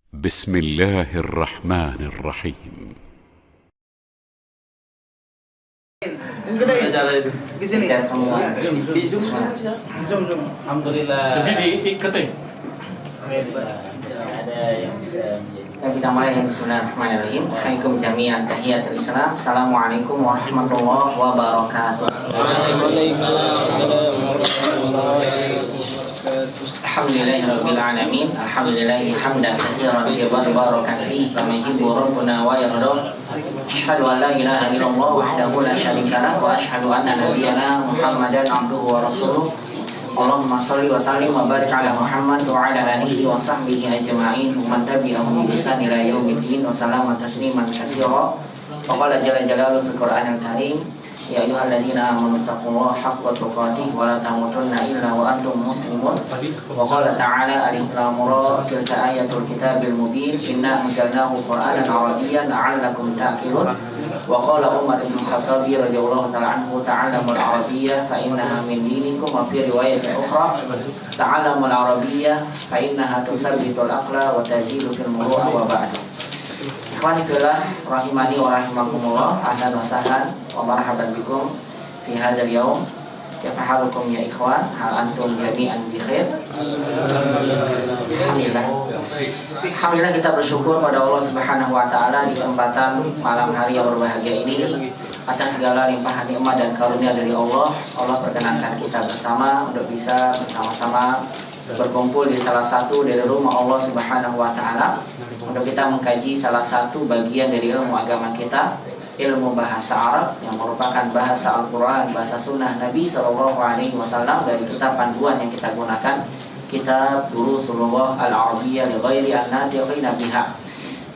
بسم الله الرحمن الرحيم. Di sini. Bisa semua. Di zoom. Zoom. Alhamdulillah. Jadi diiketin. Ada yang bisa menjadi. Kita mulai. Bismillahirrahmanirrahim. Assalamualaikum jami'an tahiyatul Islam. Assalamualaikum warahmatullahi wabarakatuh. Waalaikumsalam warahmatullahi wabarakatuh. Alhamdulillahirabbil alamin. Alhamdulillahi hamdan katsiran tayyiban barakan fihi kama yuhibbu rabbuna wa yarda. Asyhadu an la ilaha illallah wahdahu la syarika lah wa asyhadu anna nabiyyana Muhammadan abduhu wa rasuluh. Allahumma shalli wa sallim wa barik ala Muhammad wa ala alihi wa sahbihi ajma'in wa man tabi'ahum bi ihsan ila yaumiddin wa sallama tasliman katsira. Wa qala jalla jalaluhu fil Qur'anil Karim, ya ayyuhalladzina amanu taqullaha haqqa tuqatih wa la tamutunna illa wa antum muslimun. Wa qala ta'ala alif lam ra tilka ayatul kitabil mubin inna anzalnahu qur'anan arabiyyan la'allakum ta'qilun. Wa qala Umar bin Khattab radhiyallahu ta'ala anhu ta'allamul arabiyyah fa innaha min dinikum wa fi riwayatin ukhra ta'allamul arabiyyah fa innaha tusabbitul aqla wa tazilu fil muru'ah wa ba'd. Ikhwani fillah rahimani wa rahimakumullah, ahlan wa sahlan wa marhaban bikum fi hadzal yaum. Kaifa halukum ya ikhwan? Hal antum jami'an bi khair? Alhamdulillah. Alhamdulillah, kita bersyukur pada Allah Subhanahu wa taala di kesempatan malam hari yang berbahagia ini atas segala limpahan nikmat dan karunia dari Allah. Allah perkenankan kita bersama untuk bisa bersama-sama berkumpul di salah satu dari rumah Allah Subhanahu wa taala untuk kita mengkaji salah satu bagian dari ilmu agama kita, ilmu bahasa Arab yang merupakan bahasa Al-Quran, bahasa Sunnah Nabi SAW dari kitab panduan yang kita gunakan, kitab Durusulullah Al-Arabiyyah li ghairi an-natiqina biha,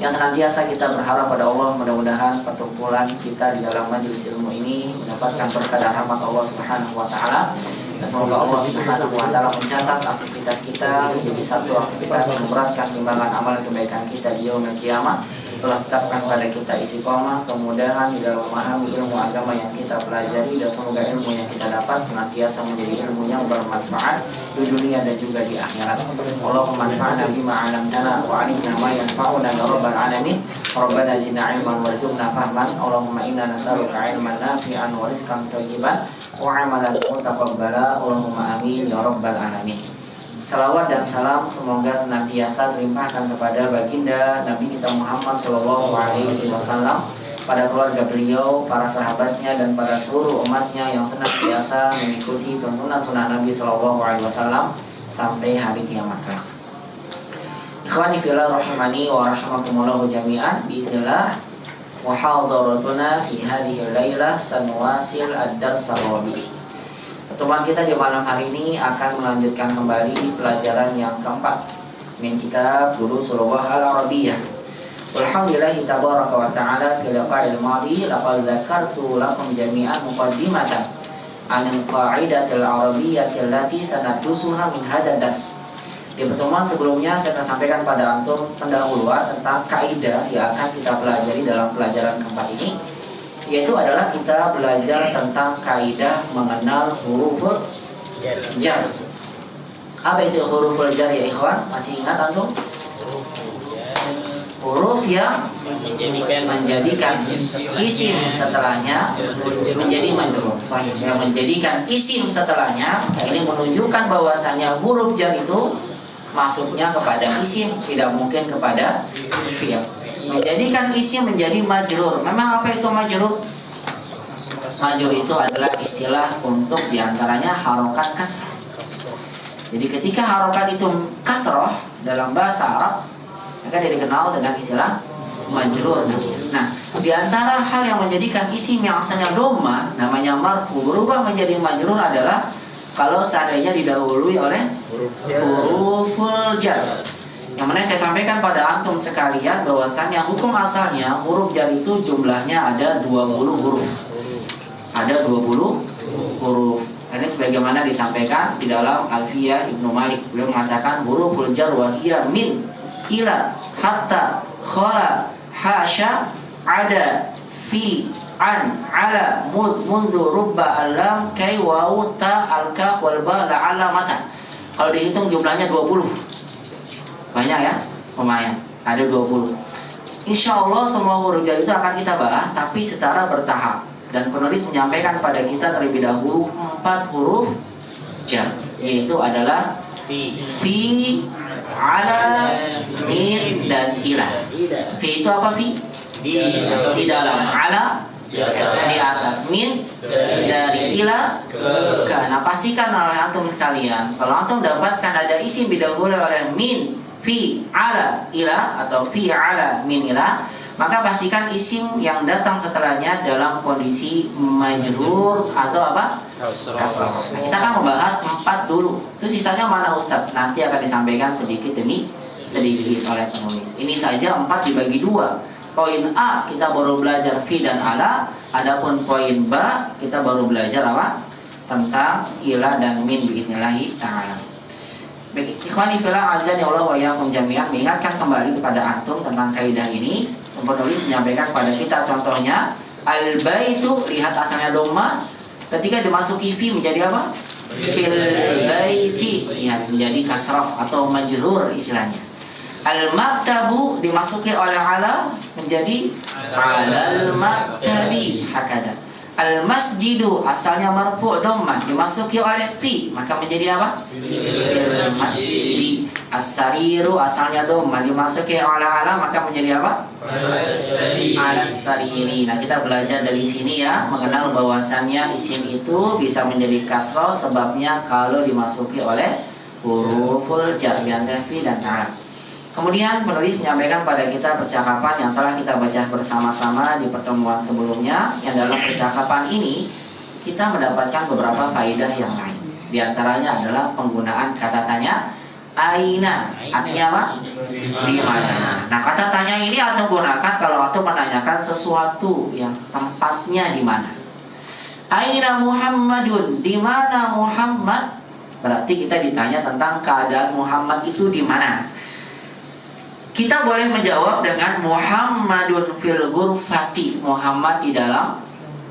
yang senantiasa kita berharap pada Allah mudah-mudahan perkumpulan kita di dalam majelis ilmu ini mendapatkan berkah dan rahmat Allah Subhanahu wa taala. Dan semoga Allah Subhanahu wa taala mencatat aktivitas kita menjadi satu aktivitas yang memberatkan timbangan amal kebaikan kita di yaumil qiyamah. Telah tetapkan pada kita istiqomah, kemudahan di dalam memahami ilmu agama yang kita pelajari, dan semoga ilmu yang kita dapat senantiasa menjadi ilmu yang bermanfaat di dunia dan juga di akhirat. Allahumma anfa'na bima 'allamtana wa 'allimna ma yanfa'una ya rabbal alamin. Rabbana zidna 'ilman warzuqna fahman. Allahumma inna nas'aluka 'ilman nafi'an wa rizqan thayyiban wa 'amalan mutaqabbala. Allahumma amin ya rabbal alamin. Salawat dan salam semoga senantiasa terlimpahkan kepada baginda Nabi kita Muhammad SAW, pada keluarga beliau, para sahabatnya, dan pada seluruh umatnya yang senantiasa mengikuti tuntunan sunnah Nabi SAW sampai hari kiamat kelak. Ikhwani fillah rahimani wa rahimakumullah jami'an, biidznillah muhadharatuna fi hadhihi lailah sanwasil ad-dars ar-rabi'. Pertemuan kita di malam hari ini akan melanjutkan kembali pelajaran yang keempat min kitab Durusulullah Al-Arabiyyah. Walhamdulillahi tabaraka wa ta'ala fil liqa'il madi laqad dzakartu lakum jami'an muqaddimatan anil qa'idatil arabiyyati allati sanadrusuha min hadzal dars. Di pertemuan sebelumnya saya akan sampaikan pada antum pendahuluan tentang kaidah yang akan kita pelajari dalam pelajaran keempat ini, yaitu adalah kita belajar tentang kaidah mengenal huruf jar. Apa itu huruf jar ya ikhwan? Masih ingat antum? Huruf yang menjadikan isim setelahnya menjadi majrur. Sahih. Yang menjadikan isim setelahnya ini menunjukkan bahwasanya huruf jar itu masuknya kepada isim, tidak mungkin kepada fi'il. Menjadikan isim menjadi majrur. Memang apa itu majrur? Majrur itu adalah istilah untuk diantaranya harokat kasrah. Jadi ketika harokat itu kasrah dalam bahasa Arab, maka dia dikenal dengan istilah majrur. Nah, diantara hal yang menjadikan isim yang asalnya dhamma namanya marfu berubah menjadi majrur adalah kalau seandainya didahului oleh huruful jar. Yang mana saya sampaikan pada antum sekalian bahwasannya hukum asalnya huruf jar itu jumlahnya ada 20 huruf. Ada 20 huruf. Ini sebagaimana disampaikan di dalam Alfiyah Ibnu Malik. Beliau mengatakan huruful jar wa hiya min, ila, hatta, khala, hasya, ada, fi, an, ala, mud, munzu, rubba, alam, kai, wawu, ta, al-kaf, wal ba, la'ala, mata. Kalau dihitung jumlahnya 20. Banyak ya, lumayan. Ada 20. Insya Allah semua huruf jar itu akan kita bahas, tapi secara bertahap. Dan penulis menyampaikan pada kita terlebih dahulu 4 huruf jar, yaitu adalah fi, ala, min, dan ila. Fi itu apa fi? Di dalam, ala di atas, min dari ila ke. Nah, pastikan oleh antum sekalian, kalau antum dapatkan ada isim didahului oleh min, fi, ala, ila atau fi, ala, min, ila, maka pastikan isim yang datang setelahnya dalam kondisi majrur atau apa? Kasrah. Nah, kita akan membahas 4 dulu. Itu sisanya mana Ustaz? Nanti akan disampaikan sedikit demi sedikit oleh penulis. Ini saja 4 dibagi 2. Poin A kita baru belajar fi dan ala. Adapun poin B kita baru belajar apa? Tentang ila dan min biidznillah ta'ala. Baik, ikhwani fillah azza ya Allah wa iyyakum jami'an, mengingatkan kembali kepada antum tentang kaidah ini. Penulis menyampaikan kepada kita contohnya al-baitu, lihat asalnya dhamma, ketika dimasuki fi menjadi apa? Fil baiti, lihat menjadi kasrah atau majrur istilahnya. Al-maktabu dimasuki oleh ala menjadi alal maktabi, hakada. Al-masjidu asalnya marfu' dhammah dimasuki oleh fi maka menjadi apa? Masjidi. As-sariru asalnya dhammah dimasuki oleh ala maka menjadi apa? Alas-sariri. Nah, kita belajar dari sini ya, mengenal bahwasannya isim itu bisa menjadi kasroh sebabnya kalau dimasuki oleh huruful jar antara fi dan ala. Kemudian penulis menyampaikan pada kita percakapan yang telah kita baca bersama-sama di pertemuan sebelumnya. Yang dalam percakapan ini kita mendapatkan beberapa faedah yang lain. Di antaranya adalah penggunaan kata tanya aina, artinya apa? Di mana. Nah, kata tanya ini atau gunakan kalau atau menanyakan sesuatu yang tempatnya di mana. Aina Muhammadun, di mana Muhammad? Berarti kita ditanya tentang keadaan Muhammad itu di mana. Kita boleh menjawab dengan Muhammadun fil ghurfati, Muhammad di dalam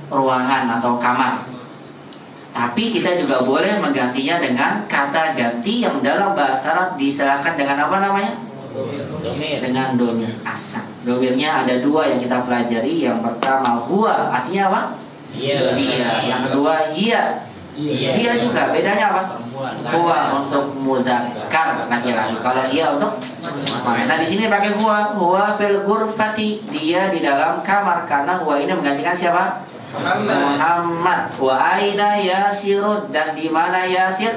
ruangan atau kamar. Tapi kita juga boleh menggantinya dengan kata ganti yang dalam bahasa Arab diserahkan dengan apa namanya? Dengan domir asal. Domirnya ada 2 yang kita pelajari. Yang pertama huwa, artinya apa? Dia. Yang kedua hiya. Dia juga, bedanya apa? Huwa untuk muzakkar laki-laki, kalau hiya untuk perempuan. Nah, di sini pakai huwa fil ghurfati, dia di dalam kamar, karena huwa ini menggantikan siapa? Muhammad. Wa aina Yasirun, dan di mana Yasir?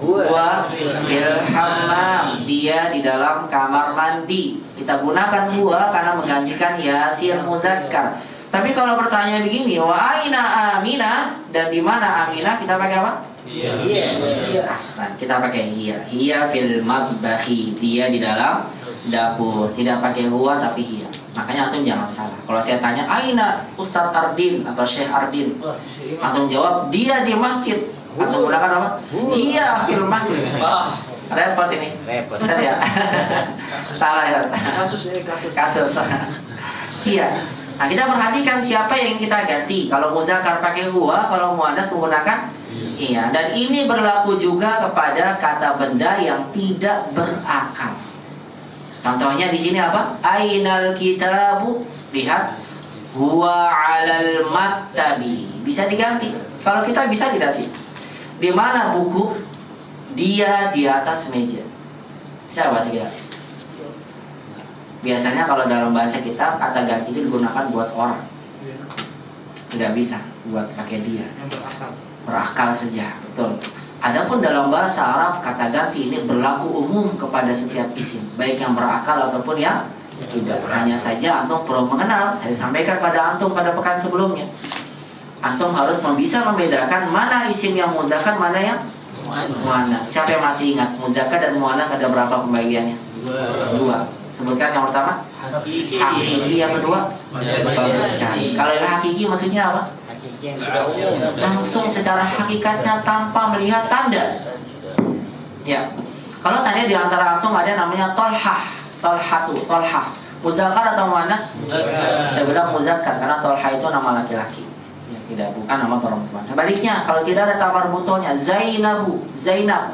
Huwa fil hammam, dia di dalam kamar mandi. Kita gunakan huwa karena menggantikan Yasir muzakkar. Tapi kalau bertanya begini, wa aina Aminah, dan di mana Aminah, kita pakai apa? Iya. Asal kita pakai hiya. Hiya fil madbahi, dia di dalam dapur. Tidak pakai huwa tapi hiya. Makanya antum jangan salah. Kalau saya tanya aina Ustaz Ardin atau Syekh Ardin, antum jawab dia di masjid. Antum gunakan apa? Hiya fil masjid. Repot ini. Repot. Saya. Salah ya. Kasus. Hiya. Nah, kita perhatikan siapa yang kita ganti. Kalau muzakkar pakai huwa, kalau muannas menggunakan iya. Dan ini berlaku juga kepada kata benda yang tidak berakal. Contohnya di sini apa? Ainal kitabu. Lihat, huwa 'alal maktabi. Bisa diganti. Kalau kita bisa tidak sih? Di mana buku? Dia di atas meja. Bisa bahasa kita? Biasanya kalau dalam bahasa kita kata ganti itu digunakan buat orang. Tidak bisa buat pakai dia. Berakal saja, betul. Adapun dalam bahasa Arab kata ganti ini berlaku umum kepada setiap isim, baik yang berakal ataupun yang tidak. Hanya saja antum perlu mengenal. Saya sampaikan pada antum pada pekan sebelumnya. Antum harus bisa membedakan mana isim yang muzakkar, mana yang muannas. Siapa yang masih ingat muzakkar dan muannas ada berapa pembagiannya? 2. Sebutkan yang pertama hakiki, yang kedua bagus sekali. Kalau yang hakiki maksudnya apa? Langsung secara hakikatnya tanpa melihat tanda. Ya. Kalau saya di antara antum ada namanya tolhah, muzakkar atau muannas? Kita bilang muzakkar karena tolhah itu nama laki-laki. Tidak, bukan nama perempuan. Sebaliknya, kalau tidak ada tamar butonya, Zainab,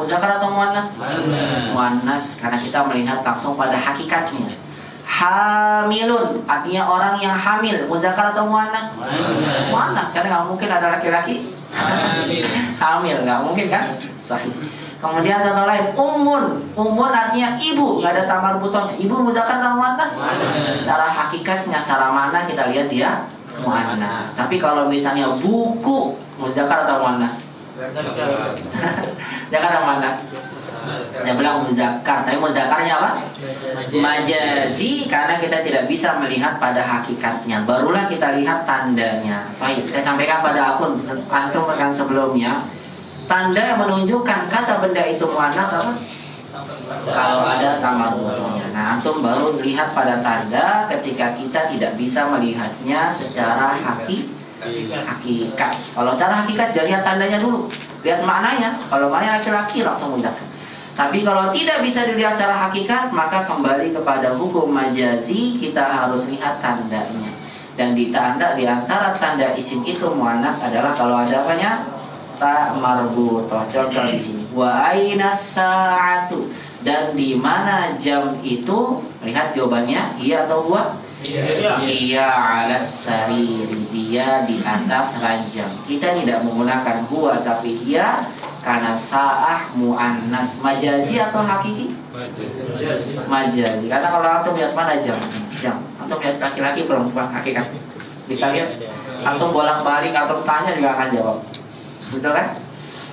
muzakkar atau muannas? Muannas, karena kita melihat langsung pada hakikatnya. Hamilun artinya orang yang hamil. Muzakkar atau muannas? Muannas, karena nggak mungkin ada laki-laki hamil, nggak mungkin kan? Sahih. Kemudian contoh lain, ummun artinya ibu, nggak ada tamar butonya. Ibu muzakkar atau muannas? Secara hakikatnya, secara mana kita lihat dia muannas. Tapi kalau misalnya buku, muzakkar atau muannas? Jangan ada muannas. Dia bilang muzakkar, tapi muzakkarnya apa? Majazi, karena kita tidak bisa melihat pada hakikatnya. Barulah kita lihat tandanya. Baik, saya sampaikan pada antum yang sebelumnya. Tanda yang menunjukkan kata benda itu muannas apa? Kalau ada tamar butonya. Nah, antum baru lihat pada tanda ketika kita tidak bisa melihatnya secara hakikat. Kalau secara hakikat, jangan lihat tandanya dulu, lihat maknanya. Kalau maknanya laki-laki langsung muzakkar. Tapi kalau tidak bisa dilihat secara hakikat, maka kembali kepada hukum majazi, kita harus lihat tandanya. Dan di antara tanda isim itu muannas adalah kalau ada apanya? Ta marbutoh. Contoh di sini. Wa aina sa'atu, dan di mana jam itu? Lihat jawabannya, iya atau huwa? Iya alas sariri, dia di atas ranjang. Kita tidak menggunakan huwa tapi iya, karena sa'ah muannas. Majazi atau hakiki? Majazi. Karena kalau antum lihat mana jam, antum lihat laki-laki perempuan hakikat, bisa lihat. Antum bolak-balik, antum tanya juga akan jawab, betul kan?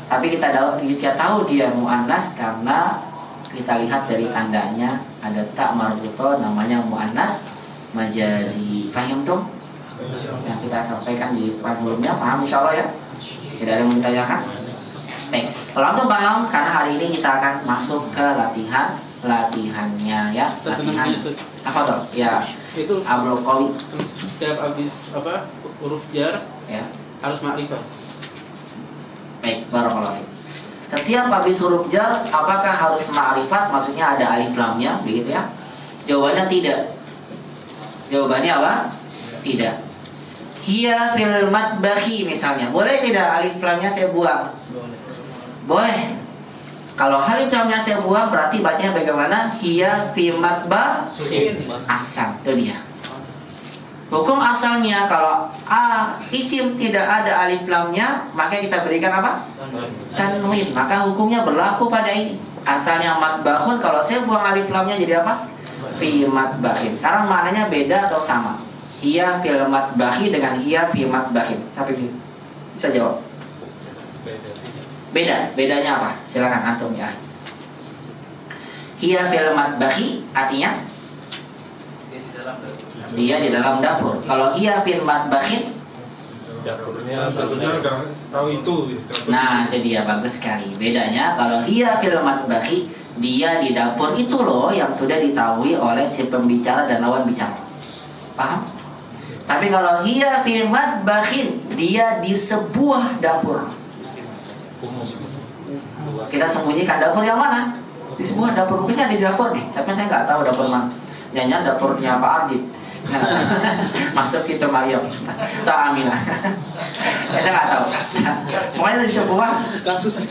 Tapi kita tahu dia muannas karena kita lihat dari tandanya ada tak marbutoh, namanya muannas majazi. Paham dong? Yang kita sampaikan di part sebelumnya, paham insyaallah ya? Tidak ada yang ditanyakan? Baik, kalau antum paham, karena hari ini kita akan masuk ke latihannya ya. Latihan apa tuh? Ya. Itu Abdul Qawi. setiap habis apa huruf jar Ya. harus makrifat. Baik, barakallahu fiik. Setiap habis huruf jar, apakah harus ma'rifat? Maksudnya ada alif lamnya, begitu ya? Jawabannya tidak. Jawabannya apa? Tidak. Hiya fil matbahi misalnya. Boleh tidak alif lamnya saya buang? Boleh. Kalau alif lamnya saya buang berarti bacanya bagaimana? Hiya fil matbahi. Asal, itu dia. Hukum asalnya kalau isim tidak ada alif lamnya, maka kita berikan apa? Tanwin. Maka hukumnya berlaku pada ini. Asalnya matbahun, kalau saya buang alif lamnya jadi apa? Fi matbahin. Karena maknanya beda atau sama? Hiya fil matbahi dengan hiya fi matbahin. Sampai bisa jawab? Beda. Bedanya apa? Silakan antum ya. Hiya fil matbahi artinya dia di dalam dapur. Kalau hiya fil matbahin, dapurnya tahu itu. nah itu dia, bagus sekali. Bedanya kalau hiya fil matbahi, dia di dapur itu loh yang sudah ditahui oleh si pembicara dan lawan bicara. Paham? Tapi kalau hiya fil matbahin, dia di sebuah dapur. Kita sembunyikan dapur yang mana? Di sebuah dapur. Mungkin ada di dapur nih, tapi saya nggak tahu dapur mana. Jangan dapurnya Pak Ardit. Nah, masuk situ Maryam atau Aminah. Kita nggak tahu. Pokoknya di sebuah Kasus.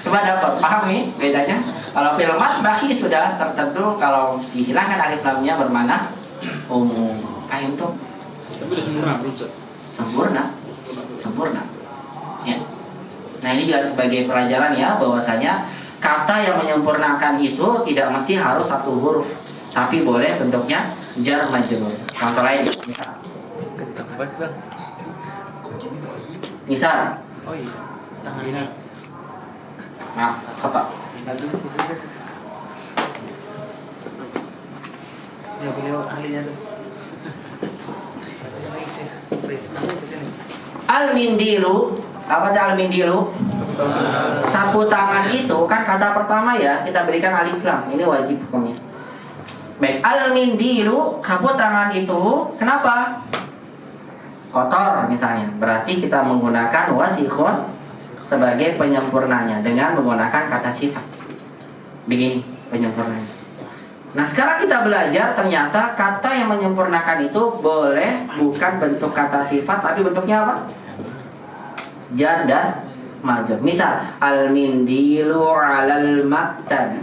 coba dapat paham nih bedanya. Kalau filmat baki sudah tertentu, kalau dihilangkan alif lamnya bermana umum. Paham tuh? Tapi udah sempurna belum? Sempurna. Ya. Nah ini juga sebagai pelajaran ya, bahwasanya kata yang menyempurnakan itu tidak mesti harus satu huruf, tapi boleh bentuknya jar majrur. Contoh lain, misal, Oh iya. Tangan ini. maaf, kata. Ya beliau ahlinya tuh. Al-mindilu, apa itu al-mindilu? Sapu tangan itu kan kata pertama ya, kita berikan alif lam. Ini wajib hukumnya. Baik, al-mindilu, sapu tangan itu kenapa? Kotor misalnya. Berarti kita menggunakan wasikhun sebagai penyempurnanya dengan menggunakan kata sifat. Begini penyempurnanya. Nah sekarang kita belajar ternyata kata yang menyempurnakan itu boleh bukan bentuk kata sifat, tapi bentuknya apa? Jar dan majrur. Misal al-mindilu 'alal maktab.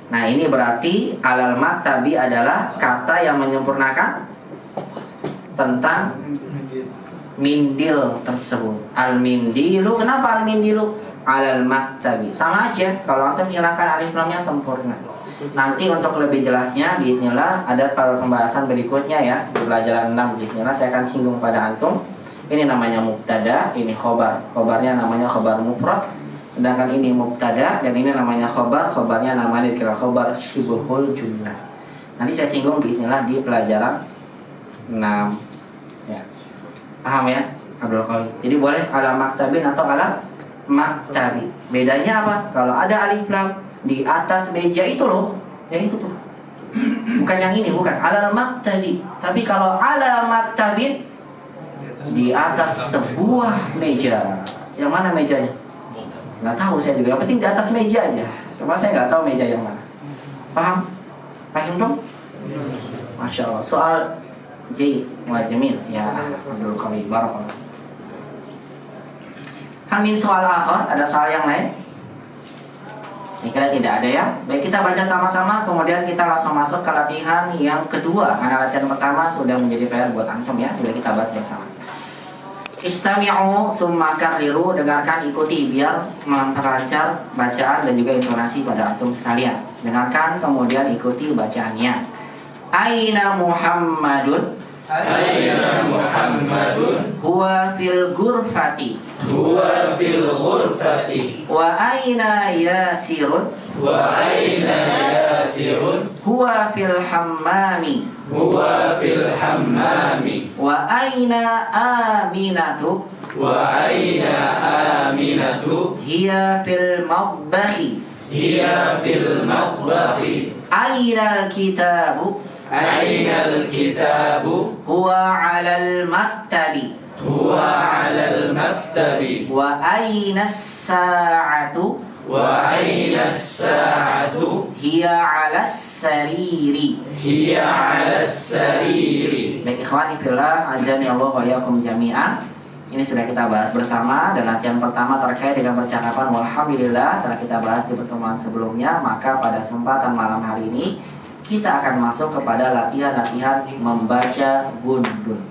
Nah ini berarti alal maktabi adalah kata yang menyempurnakan tentang mindil tersebut. Al mindilu, kenapa al mindilu? Alal maktabi, sama aja. Kalau antum hilangkan alif lamnya sempurna. Nanti untuk lebih jelasnya bismillah ada pada pembahasan berikutnya ya, di pelajaran 6 bismillah saya akan singgung pada antum. Ini namanya mubtada, ini khobar. Khobarnya namanya khobar mufrad. Sedangkan ini mubtada dan ini namanya khobar. Khobarnya namanya dikira khobar syibhul jumlah. Nanti saya singgung bismillah di pelajaran 6 ya. Paham ya Abdul Qawi? Jadi boleh ala maktabin atau ala maktabi. Bedanya apa? Kalau ada alif lam di atas meja itu loh, ya itu tuh. Bukan yang ini, bukan ala maktabi. Tapi kalau ala maktabin di atas sebuah meja. Yang mana mejanya? Nggak tahu saya juga. Yang penting di atas meja aja. Cuma saya nggak tahu meja yang mana. Paham? Paham dong? Masya Allah. Soal J wa jamil ya Abdul Qawi barakallah. Hal min soal akhir, ada soal yang lain? Saya kira tidak ada ya. Baik, kita baca sama-sama kemudian kita langsung masuk ke latihan yang kedua. Karena latihan pertama sudah menjadi PR buat antum ya. Sudah kita bahas bersama. Istami'u summa karriru, dengarkan, ikuti biar memperlancar bacaan dan juga intonasi pada antum sekalian. Dengarkan kemudian ikuti bacaannya. Aina Muhammadun? Aina Muhammadun? Huwa fil ghurfati. Huwa fil ghurfati. Wa aina Yasirun? Wa aina Yasirun? Huwa fil hammami. Huwa fil hammami. Wa aina Aminatu? Wa aina Aminatu? Hiya fil matbahi. Hiya fil matbahi. Aina al-kitabu? Aina al-kitabu? Huwa 'alal maktabi. Huwa 'alal maktabi. Wa aina as-sa'atu? Wa aina as-sa'atu? Hiya 'alas sariri. Hiya 'alas sariri. Baik ikhwani fillah, azani Allah wa iyyakum jami'an. Ini sudah kita bahas bersama dan latihan pertama terkait dengan percakapan walhamdulillah telah kita bahas di pertemuan sebelumnya. Maka pada kesempatan malam hari ini kita akan masuk kepada latihan-latihan membaca gundun.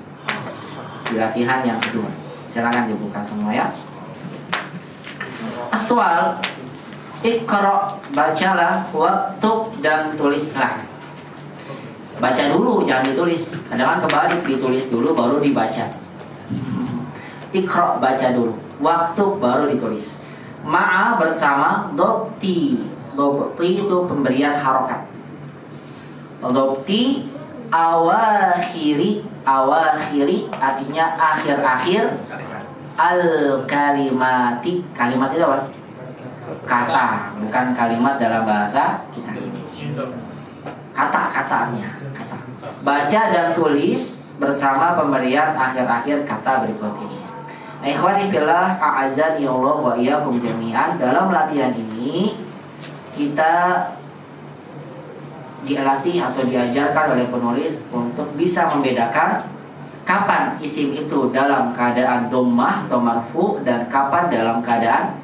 Di latihan yang kedua. Silakan dibuka semua ya. Aswal, iqra, bacalah, waktub, dan tulislah. Baca dulu, jangan ditulis. Kadang-kadang kebalik, ditulis dulu baru dibaca. Iqra, baca dulu. Waktub, baru ditulis. Ma'a, bersama. Dobti. Dobti itu pemberian harokat. Dobti awakhiri. Awakhiri artinya akhir-akhir. Al-kalimati. Kalimat itu apa? Kata, bukan kalimat dalam bahasa kita. Kata-katanya, kata. Baca dan tulis bersama pemberian akhir-akhir kata berikut ini. Nah, ikhwani fillah, a'azzani Allah wa iyyakum jami'an. Dalam latihan ini kita dilatih atau diajarkan oleh penulis untuk bisa membedakan kapan isim itu dalam keadaan dhammah atau marfu dan kapan dalam keadaan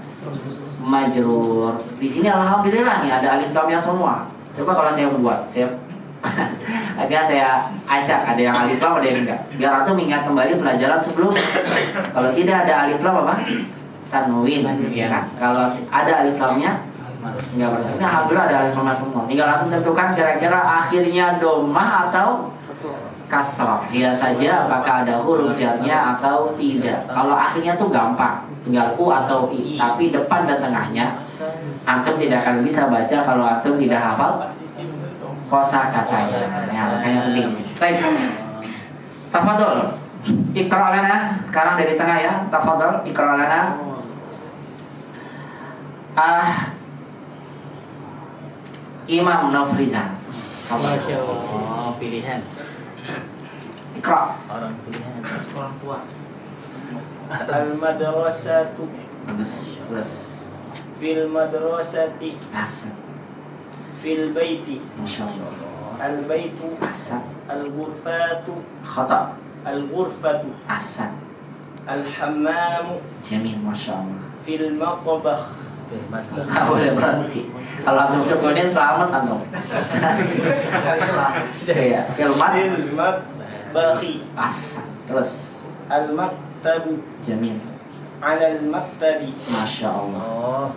majrur. Di sini alhamdulillah nih ada alif lamnya semua. Coba kalau saya buat, akhirnya saya acak, ada yang alif lam, ada yang enggak. Biar antum ingat kembali pelajaran sebelumnya. Kalau tidak ada alif lam apa? Tanwin, ya kan? Kalau ada alif lamnya enggak berarti. Ini alhamdulillah ada alif lam semua. Tinggal antum tentukan kira-kira akhirnya dhammah atau kasrah. Lihat saja apakah ada huruf jarnya atau tidak. Kalau akhirnya tuh gampang, tinggal u atau i. Tapi depan dan tengahnya antum tidak akan bisa baca kalau antum tidak hafal kosa katanya. Ya, makanya penting. Baik. Tafadhol. Iqra lana. Sekarang dari tengah ya. Tafadhol iqra lana. Imam Nafrizan. Masya Allah, pilihan Iqra. orang pilihan orang tua. Al-madrasatu. Bagus. Terus. Fil madrasati. Asal. Fil baiti. Masya Allah. Al-baitu. Asal. Al-ghurfatu. Khata. Al-ghurfatu. Asal. Al-hammamu. Jamil. Masya Allah. Fil matbakh. Nggak boleh berhenti. Kalau antum sukunin selamat antum. Iya, fil mad baqi ahsan. Terus al-maktabu jamil. 'ala al-maktabi Masya Allah.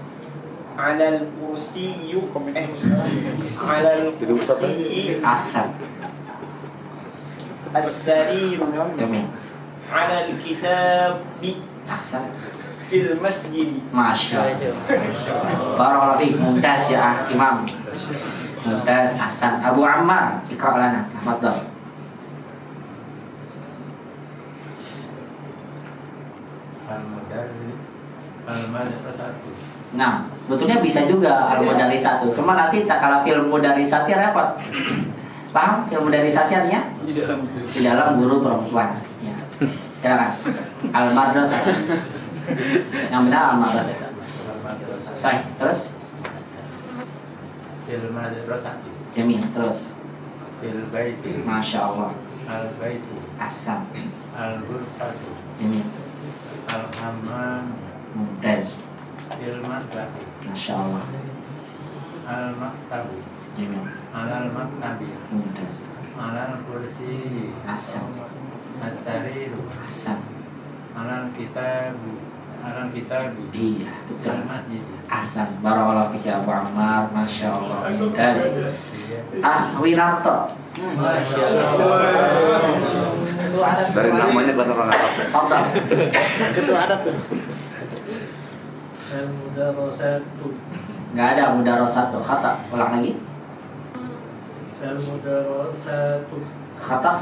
'ala al-kursiyyu 'ala al-kursiyyi Ahsan. as-sariru Jamil. 'ala al-kitabi Ahsan. fil masjid. Masya Allah. Barakallahu fiik. Mumtaz ya Imam. Mumtaz ahsan. Abu Ammar, iqra' lana. Tafadhal. Al-Madrasatu. Nah, betulnya bisa juga al-mudarisatu. Cuma nanti tak kalah film mudarisati repot. Paham film mudarisati artinya? Di dalam guru perempuan. Ya. Silakan. Al-madrasah. Yang benar al-madrasah. Sahih. Terus? Fil madrasati. Jamil. Terus? Fil baiti. Masya Allah. Al-baitu. Asam. Al-ghurfatu. Jamil. Al-hammam. Mumtaz. Fil matbahi. Masya Allah. Al-maktabu. Jamil. Alal maktabi. Mumtaz. Alal kursi. Asam. As-sariru. Asam. Alal kitabu. Alal kitabi. Iya, betul. Al-masjid. Ahsan. Barakallahu fiik ya Abu Ammar. Masya Allah. Mumtaz. Winarto. Masya Allah. Dari namanya kan orang Arab. Fadhal. Ketua adat tuh. Al-mudarasatu. Nggak ada mudarasatu. Khata. Ulang lagi. Al-mudarasatu. Khata.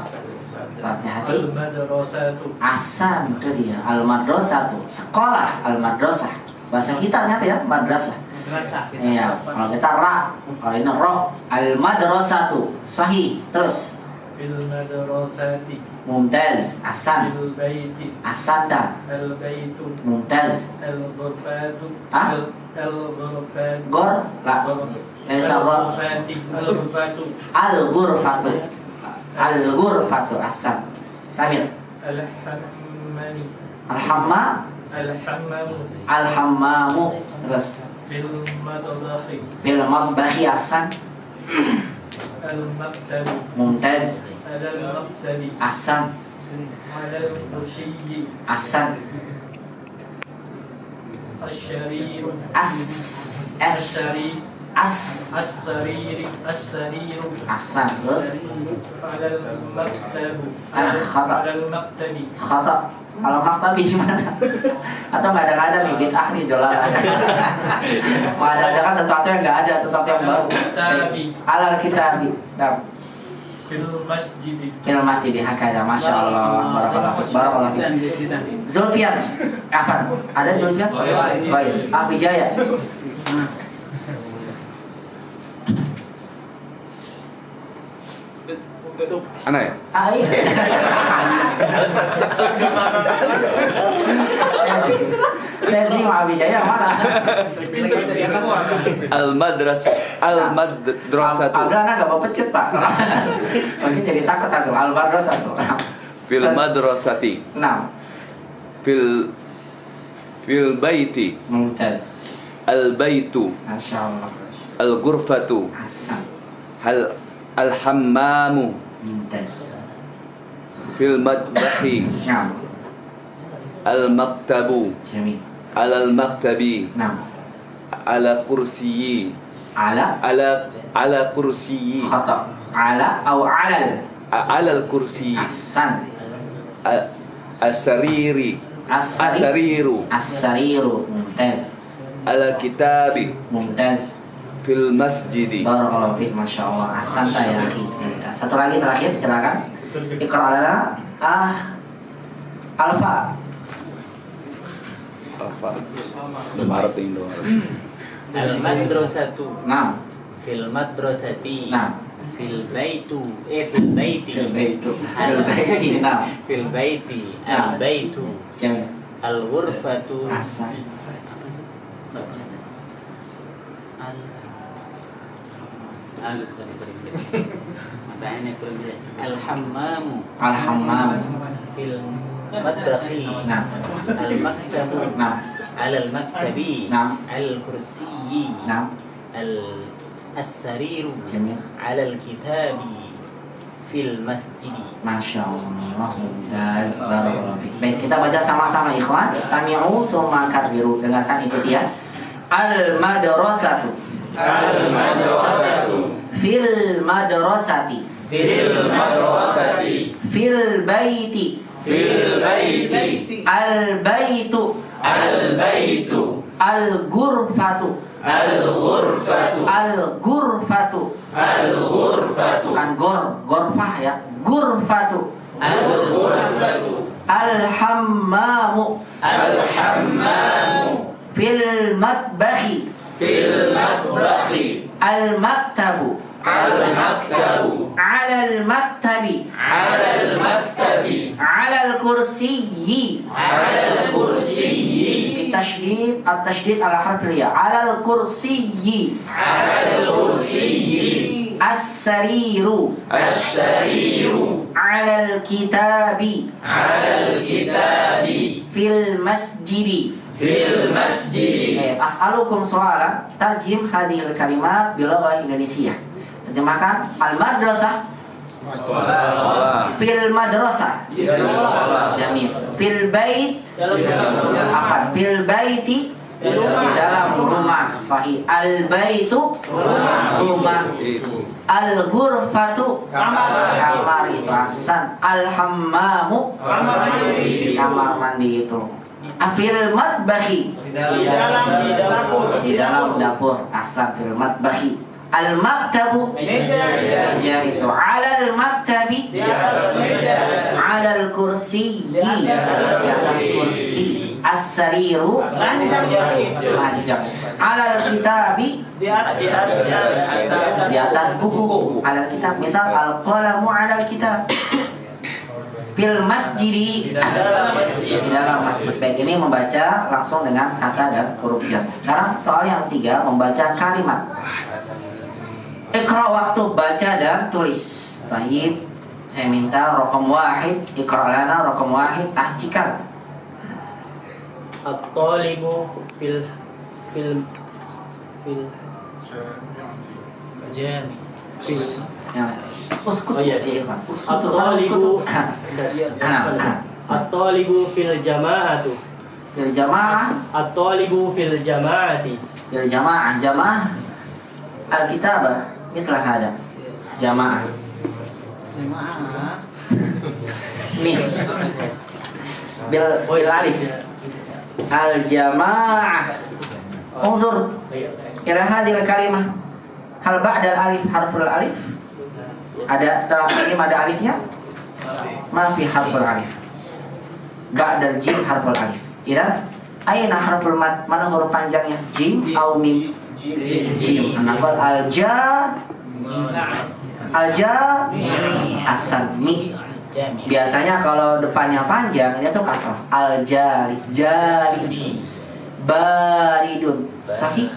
Hati-hati. Al-madrasatu. Asan itu dia. Al-madrasatu. Sekolah. Al-madrasah. Bahasa kita nyata ya. Madrasah. Iya. Kalau kita ra. Kalau ini ro. Al-madrasatu. Sahih. Terus. Fil madrasati. Mumtaz. Asan. Fil baiti. Asanda. Al-baitu. Mumtaz. Al-ghurfatu. Ah? Al-ghurfatu. Gor. La. Laisa gor. Al-ghurfatu. Al-ghurfatu. Al-ghurfatu. Asan. Samir. Al-hammani. Al-hamma. Al-hammamu. Al-hammamu. Terus. Fil madbahi. Bil matbahi. Asan. Al-maktabi. Mumtaz. Al-maktabi. Asan. Al-kursiyyi. Asan. Al-syariru. As. As-sari. As. As-sariri. As-sariru. Asan. Terus. Al-maktabu. Khata. Al-maktabi. Khata. Kalau maktabi gimana? Atau nggak ada nih bid'ah nih dolar. Mengada-adakan sesuatu yang nggak ada, sesuatu yang baru. Alal kitabi. Nah, Fil masjid. film masih dihakaya. Masya Allah. Barakallahu fiik. Zulfian. Afan. Ada Zulfian? Baik. Abijaya. Ana ya? Ah, iya. Febri sama Abijaya mana? Al-madrasatu. Abdul anak gak mau pecut pak. Mungkin jadi takut aku. Al-madrasatu. Fil madrasati. Enam. Fil baiti. Mumtaz. Al-baitu. Masya Allah. Al-ghurfatu. Hasan. Al-hammamu. Mumtaz. Fil madbahi. Enam. Al-maktabu. Jamil. Alal maktabi. Enam. Ala kursiyyi. Ala. Ala kursiyyi. Khata. Ala atau alal. Alal kursiyyi. Hasan. As-sariri. As-sariru. As-sariru. Mumtaz. Ala kitabi. Mumtaz. Fil masjidi. Barakallahu fiik. Masya Allah. Hasan ya lagi. Satu lagi terakhir silakan. Iqra' Alfa. Apa? Maret Indo. Al-madrasatu. Nah. Fil madrasati. Nah. Fil baitu. Fil baiti. Fil baitu. Fil baiti. Nah. Fil baiti. Nah. Al-baitu. Jamil. Al-ghurfatu. Hasan. Makanya kurang jelas. Al-hammamu. Al-hammam. Fil madbahi. Nah. Al-maktabu. Nah. Alal maktabi. Naam. Al kursiyyi. Nah, As-sariru. jamil. Alal kitabi. Fil masjidi. Masya Allah. Dan barakallahu fiik. Baik, kita baca sama-sama ikhwan. Istami'u summa karbiru. Dengarkan, ikuti ya. Al-madrasatu. Al-madrasatu. Fil madrasati. Fil madrasati. Fil baiti. Fil baiti. Al baitu. Al baitu. Al ghurfatu. Al ghurfatu. Al ghurfatu. Al ghurfatu. Bukan gorfah ya. Ghurfatu. Al ghurfatu. Al hammamu. Al hammamu. Fil matbahi. Fil matbahi. Al maktabu. Al maktabu. Ala al maktabi. Ala al maktabi. Ala al kursiyyi. Ala al kursiyyi. التشديد على حرف الياء. على الكرسي. على الكرسي. السرير. السرير. على الكتاب. على الكتاب. في المسجد. في المسجد. أسألكم سؤالا ترجم هذه الكلمات باللغة الإندونيسية. Terjemahkan al-madrasah. Fil madrasah. Jamil. Fil bait. Apa? Fil baiti. Di dalam rumah. Sahih. Al baitu. Rumah. Al ghurfatu. Kamar itu. Hasan. Al hammamu. Kamar mandi itu. Fil matbahi. Di dalam dapur. Hasan. Fil matbahi. Al maktabu. Meja itu. Alal maktabi. Alal kursi. Di atas kursi. As-sariru. Ranjang. Alal kitabi. Di atas buku. Alal kitab. Misal al-qalamu alal kitab. Fil masjidi. Di dalam masjid. Baik, ini membaca langsung dengan kata dan huruf jar. Sekarang soal yang ketiga, membaca kalimat. Iqra waktu baca dan tulis. Baik, saya minta raqam wahid. Iqra lana raqam wahid. Ahjikal. At-talibu fil jami. Ya. Uskut. Oh, iya. Uskut. At-talibu Nah. At-talibu fil jama'atu. Fil jamaah. At-talibu fil jama'ati. Fil jamaah. Jamaah al-kitabah. Mislah hada. Jamaah. Nih. Bil alif. Al-jamaah. Unzur ila hadhil kalimah. Hal ba'dal alif harful alif? Ada setelah kalim ada alifnya? Ma fi harful alif. Ba'dal jim harful alif. Idzan aina harful mad? Mana huruf panjangnya? Jim atau mim? Jim. Nafal asal-mi. Biasanya kalau depannya panjang ini tuh kasrah. Jalis baridun. Sahih?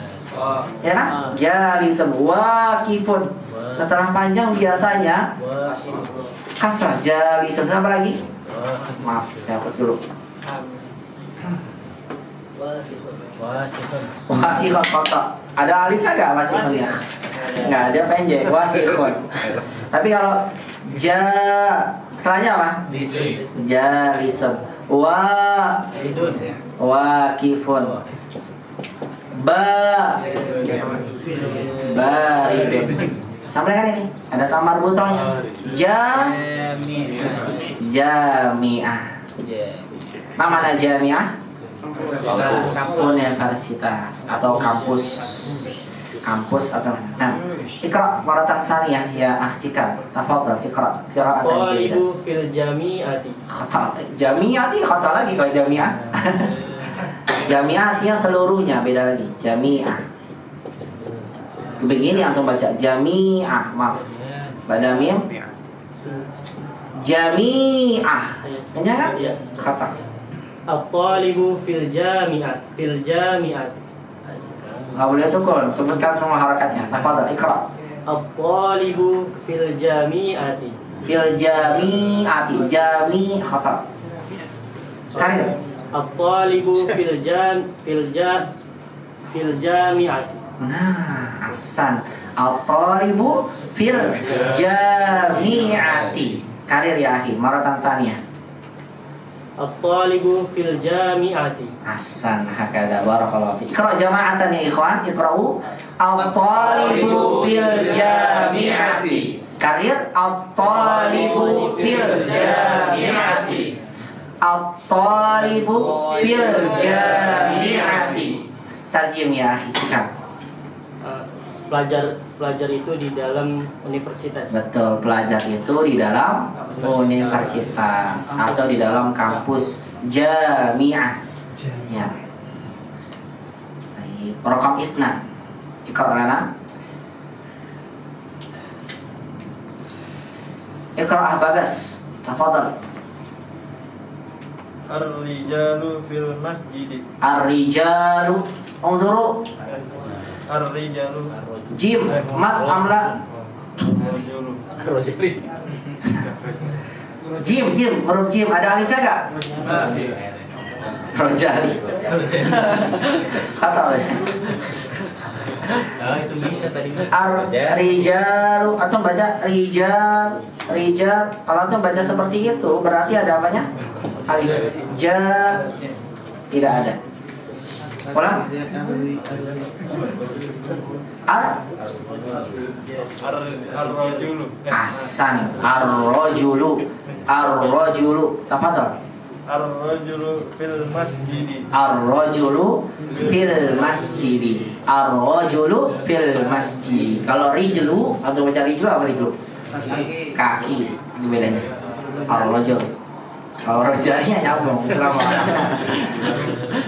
Ya kan? Jalisun waqifun. Setelah panjang biasanya kasrah. Jalisun. Apa lagi? Maaf, saya hapus dulu. Wasihun kotak. Ada alifnya nggak wasihunnya? Nggak ada, pendek. Wasihun. Tapi kalau setelahnya apa? Jalisun. Waqifun. Baridun. Sampai kan ini? Ada tamar butohnya. Jami'ah. Mana jami'ah? Universitas atau kampus atau Iqra maratan saniyah ya akhikal. Tafadhal Iqra qira'atan jayyidah. Talibu fil jami'ati. Jami'ati khata lagi kalau jami'ah. Jami'ah artinya seluruhnya, beda lagi. Jami'ah. Begini antum baca jami'ah, maaf. Pada mim. Jami'ah. Jangan khata. At-talibu fil jami'at. Nggak boleh sukun, sebutkan semua harakatnya. Tafadhal Iqra. At-talibu fil jami'ati. Fil jami'ati. Jami' khata. Karir. At-talibu fil jami'ati. Nah, ahsan. Al-talibu fil jami'ati. Karir ya akhi, maratan saniyah. At-talibu fil jami'ati. Ahsan, hakada barakallahu fiik. Iqra jama'atan ya ikhwan, iqra'u. Al-talibu fil jami'ati. Karir al-talibu fil jami'ati. Al-talibu fil jami'ati. Tarjim ya akhi, sikat. Pelajar itu di dalam universitas. Betul, pelajar itu di dalam universitas atau di dalam kampus jami'ah. Ya. Baik, raqam isna. Iqra lana. Iqra Bagas. Tafadhal. Ar-rijalu fil masjid. Ar-rijalu. Unzuru. Ar-rijalu. Jim, mat amla. Rajulu. Jim, huruf jim ada alifnya enggak? Rojali. Kata apa? Itu bisa tadi. Ar-rijalu atau baca rijal. Kalau antum baca seperti itu berarti ada apanya? Alif. Ja. Tidak ada. Ulang. Ar-rajulu. Ahsan. Ar-rajulu. Tafadhal. Ar-rajulu fil masjid. Ar-rajulu fil masjid. Ar-rajulu fil masjid. Kalau rijlu atau baca rijlu apa rijlu? Kaki. Itu bedanya. Ar-rajul. Kalau rojalinya nyambung.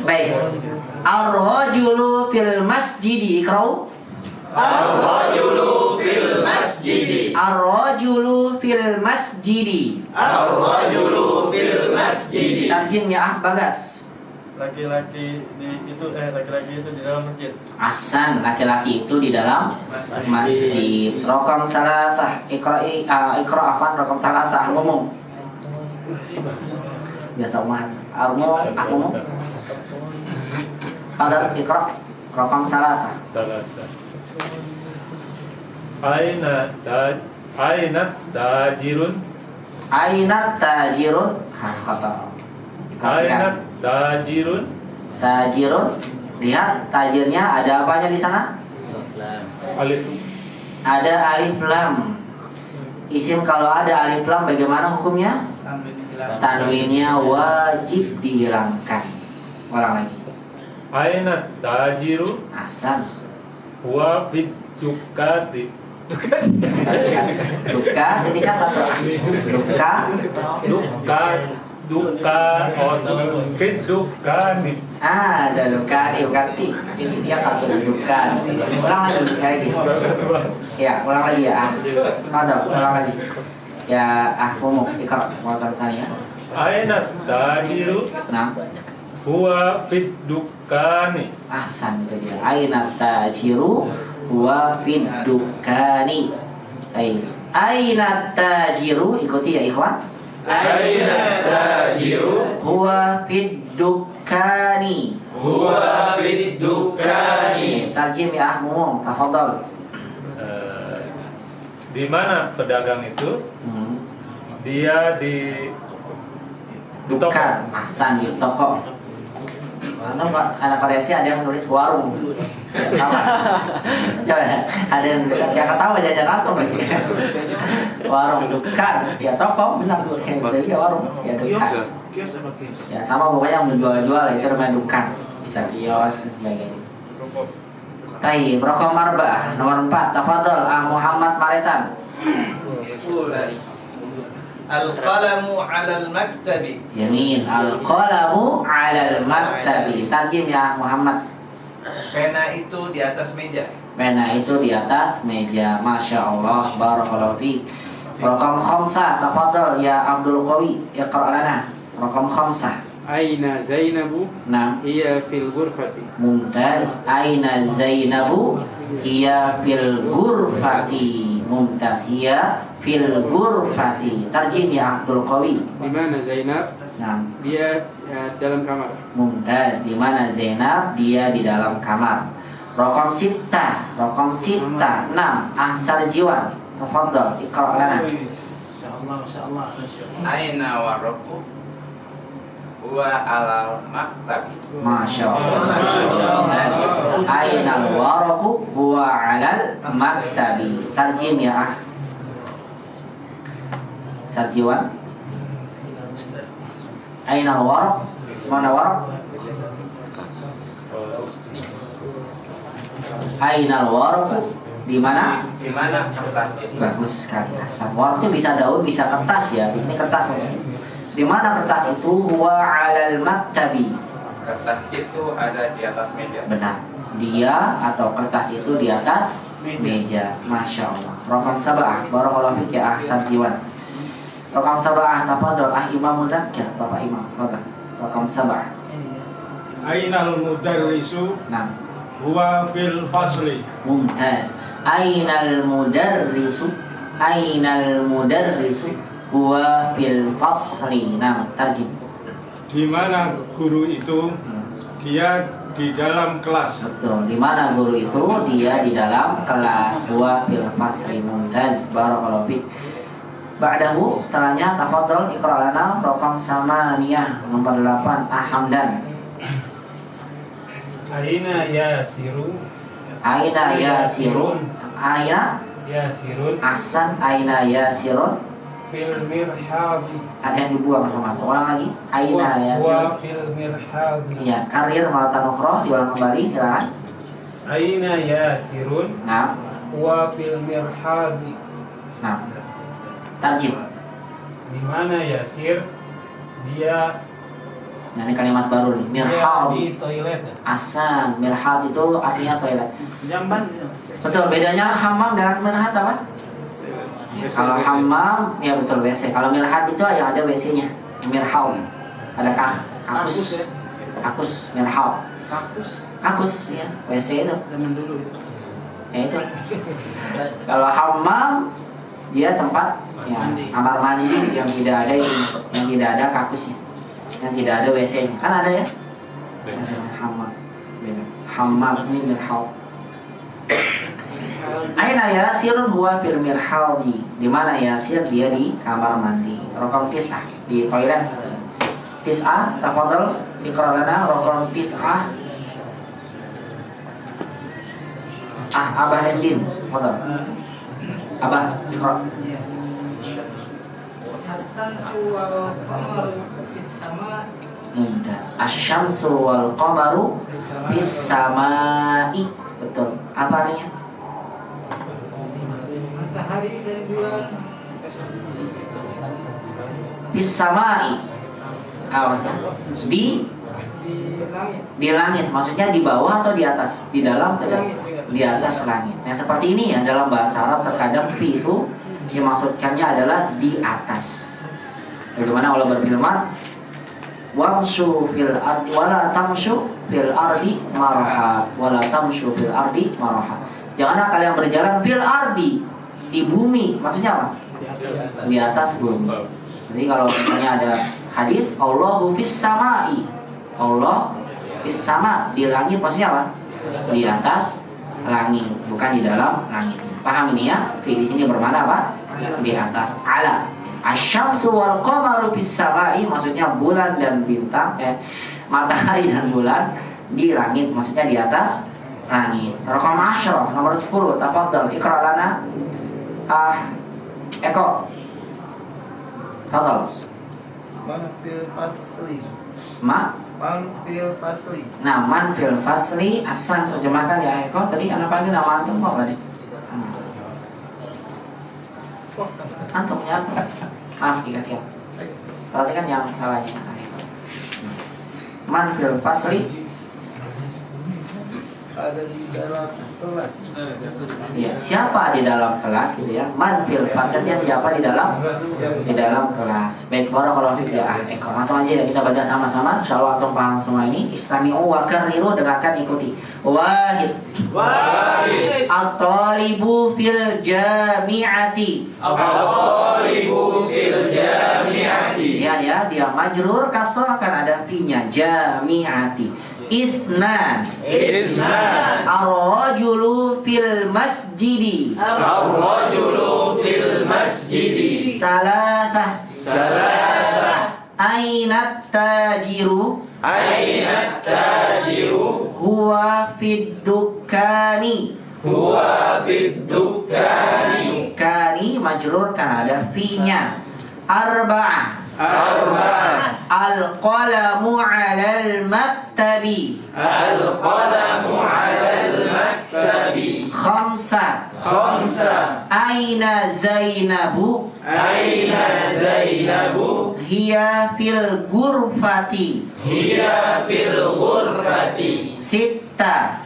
Baik. Ar-rajulu fil masjid. Iqra'u. Ar-rajulu fil masjid. Ar-rajulu fil masjid. Ar-rajulu fil masjid. Tarjim ya Bagas. Laki-laki itu di dalam masjid. Ahsan, laki-laki itu di dalam masjid. Raqam salasah. Iqra afan raqam salasah umum. Biasa umat. Umum. Hadar iqra raqam salasah. Aina tajirun. Aina tajirun. Kata. Tajirun. Tajirun. Lihat tajirnya ada apanya di sana? Alif. Ada alif lam. Isim kalau ada alif lam bagaimana hukumnya? Tanwinnya wajib dihilangkan. Ulang lagi. Aina tajiru Ahsan. huwa fit dukati. Duka ketika satu. Duka fit dukani. Ada duka diukati. Ketika satu duka. Ulang lagi. Ya, ulang lagi ya. Ulang lagi. Ya, umum ikrar muatan saya. Aina tajiru Nah, huwa fit dukani. ahsan itu dia. Aina tajiru huwa fid dukani. Baik. Aina tajiru ikuti ya ikhwan. Aina tajiru Huwa fid dukani. huwa fid dukani. Tarjim ya umum. Tafadhal. Di mana pedagang itu? Dia di Dukan. Ahsan di toko. Antum anak variasi ada yang nulis warung. Sama. Coba ada yang bisa yang ketawa jajan antum lagi. Warung dukan, ya toko benar tuh yang bisa warung, ya dukan. Ya sama pokoknya yang menjual-jual itu namanya dukan. Bisa kios dan sebagainya. Baik, raqam arba'ah nomor 4. Tafadhal Muhammad Maretan. Al-qalamu 'alal maktabi. Jamil. Al-qalamu 'alal maktabi. Tarjim ya Muhammad. Pena itu di atas meja. Pena itu di atas meja. Masya Allah. Barakallahu fiik. Raqam khamsah. Tafadhal ya Abdul Qawi. Iqra lana. Raqam khamsah. Aina Zainabu Nah, hiya fil ghurfati. Mumtaz. Aina Zainabu hiya fil ghurfati. Mumtaz. Hiya fil ghurfati. Tarjim ya Abdul Qawi. Di mana Zainab? Nah, Dia dalam kamar. Mumtaz. Di mana Zainab? Dia di dalam kamar. Raqam 6. Ahsar Jiwan. Tafadhal, iqra lana. Aina waraku huwa alal maktabi. Masya Allah. Ainal waraku huwa alal maktabi. Tarjim ya Sarjiwan. Ainal warak. Mana warak? Ainal waraku. Di mana? Di mana kertas itu? Bagus sekali. Asal warak itu bisa daun, bisa kertas ya. Di sini kertas. Di mana kertas itu? Huwa alal maktabi. Kertas itu ada di atas meja. Benar. Dia atau kertas itu di atas meja. Masya Allah. Raqam 7. Barakallahu fik ya Ahsan Jiwan. Raqam 7. Tafadhal Imam Muzakkir. Bapak Imam. Tafadhal. Raqam 7. Ainal mudarrisu Nah, huwa fil fasli. mumtaz. Ainal mudarrisu. Ainal mudarrisu huwa fil fasli. Nah, tarjim. Di mana guru itu? Dia di dalam kelas. Betul. Di mana guru itu? Dia di dalam kelas. Huwa fil fasli. Mumtaz. Barakallahu fik. Ba'dahu, setelahnya tafadhal iqra lana raqam 8, nomor 8 Hamdan. Aina yasiru. Aina yasirun. Aina Yasirun Ahsan. Aina yasirun. fil mirhadi. Ada yang dibuang sama itu. Ulang lagi. Aina Wa yasirun. fil mirhadi. Iya, karir maratan ukhra, diulang kembali silakan. Aina yasirun Nah, wa fil mirhadi. nah. Tarjim. Di mana Yasir? Dia Nah, ini kalimat baru nih. Mirhad. di toilet. Ahsan. Mirhad itu artinya toilet. Jamban. Betul, bedanya hammam dan mirhad apa? Ya, kalau hammam ya betul WC. Kalau mirhad itu yang ada WC-nya. Mirhad. Ada kakus. Kakus mirhad. Kakus ya, WC itu. Zaman dulu itu. Ya itu. Kalau hammam dia tempat ya kamar mandi yang tidak ada itu, yang tidak ada kakusnya, yang tidak ada WC-nya. Kan ada ya? Hammam. Beda. Hammam ini mirhad. Aina yasirun huwa fil mirhadi. Di mana Yasir? Dia di kamar mandi. Raqam 9 di toilet. 9, tafadhal iqra lana raqam 9. Abah Endin, tafadhal. Abah iqra. Mumtaz. Asy-syamsu wal qamaru fis samai. Betul. Apa artinya? Matahari dan bulan Fis samai. Maksudnya di langit. Maksudnya di bawah atau di atas? Di dalam atau di atas langit. Yang seperti ini ya dalam bahasa Arab terkadang fi itu dimaksudkannya adalah di atas. Bagaimana Allah berfirman, wamshu fil ardi wala tamshu fil ardi maraha, wala tamshu fil ardi maraha. Janganlah kalian berjalan fil ardi, di bumi. Maksudnya apa? Di atas bumi. Jadi kalau misalnya ada hadis Allahu fis samai, Allah fis sama, di langit, maksudnya apa? Di atas langit, bukan di dalam langit. Paham ini ya? Fi di sini bermakna apa? Di atas. Ala asyamsu wal qamaru fis samai, maksudnya bulan dan bintang, matahari dan bulan di langit, maksudnya di atas langit. Raqam 10, nomor 10, tafadhal iqra lana. Eko. Tafadhal. Man fil fasli. Man fil fasli. Nah, man fil fasli, Hasan terjemahkan ya Eko. Tadi anak panggil nama antum kok gadis? Antum ya antum. Maaf dikasih ya. Perhatikan yang salahnya. Man fil fasli. Ada di dalam kelas. Ya, siapa di dalam kelas gitu ya? Man fil fasli, siapa di dalam kelas. Baik, barakallahu fik ya Eko. Langsung aja ya kita baca sama-sama. Insyaallah antum paham semua ini. Istami'u wa karriru, dengarkan ikuti. Wahid. At-talibu fil jami'ati. At-talibu fil jami'ati. Ya, dia majrur kasrah kan ada fi-nya, jami'ati. Isnan. Ar-rajulu fil masjidi. Ar-rajulu fil masjidi. Salasah. Ainat tajiru. Ainat tajiru. Huwa fid dukkani. Huwa fid dukkani. Kani majrur kan ada fi-nya. Arba'ah. Al-qalamu 'alal maktabi. Al-qalamu 'alal maktabi. Khamsa. Aina Zainabu. Aina Zainabu. Hiya fil ghurfati. Hiya fil ghurfati. Sitta.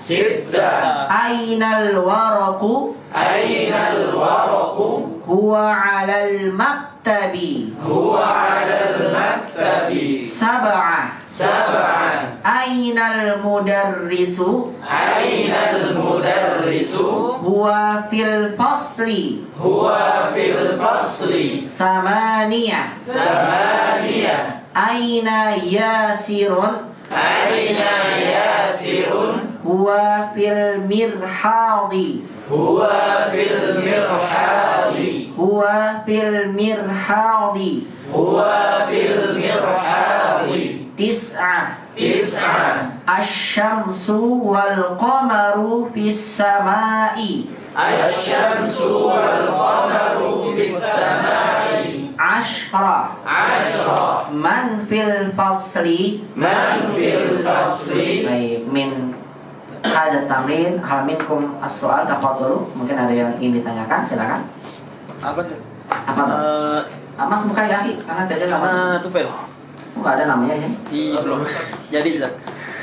Ainal waraqu. Ainal waraqu. Huwa 'alal maktabi. Huwa 'alal maktabi. Sab'ah. Ainal mudarrisu. Ainal mudarrisu. Huwa fil fasli. Huwa fil fasli. Samaniyah. Aina Yasirun. Aina yasirun. Huwa fil mirhadi. Huwa fil mirhadi. Huwa fil mirhadi. Huwa fil mirhadi. Tis'ah. Asy-syamsu wal qamaru fis samai. Asy-syamsu wal qamaru fis samai. Ashra. Man fil fasli. Man fil fasli. Baik, min ada tamrin, hal minkum as-soal, tafadhalu. Mungkin ada yang ingin ditanyakan, silakan. Apa tuh? Apa tuh? Mas muka ya, karena jajan nama. Tufel. Enggak ada namanya sih. Belum. Jadi Ustaz.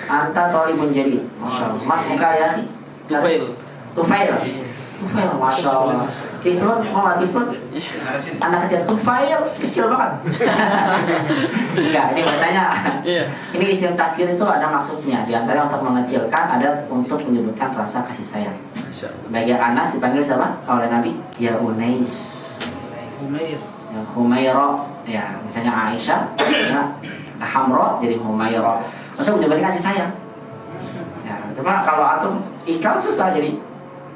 Anta thalibun jadi. Masyaallah. Mas muka ya. Tufail. Tufail, masyaallah. Tiflun, Tiflun. Anak kecil Tufail, kecil banget. Enggak, ini bahasanya. Iya. Ini isim tasghir itu ada maksudnya. Di antara untuk mengecilkan, ada untuk menyebutkan rasa kasih sayang. Bagi Anas dipanggil siapa oleh Nabi? Ya Unais. Ya Humaira. Ya, misalnya Aisyah, ya Hamra jadi Humaira. Untuk menyebutkan kasih sayang. Ya, cuma kalau atum ikal susah jadi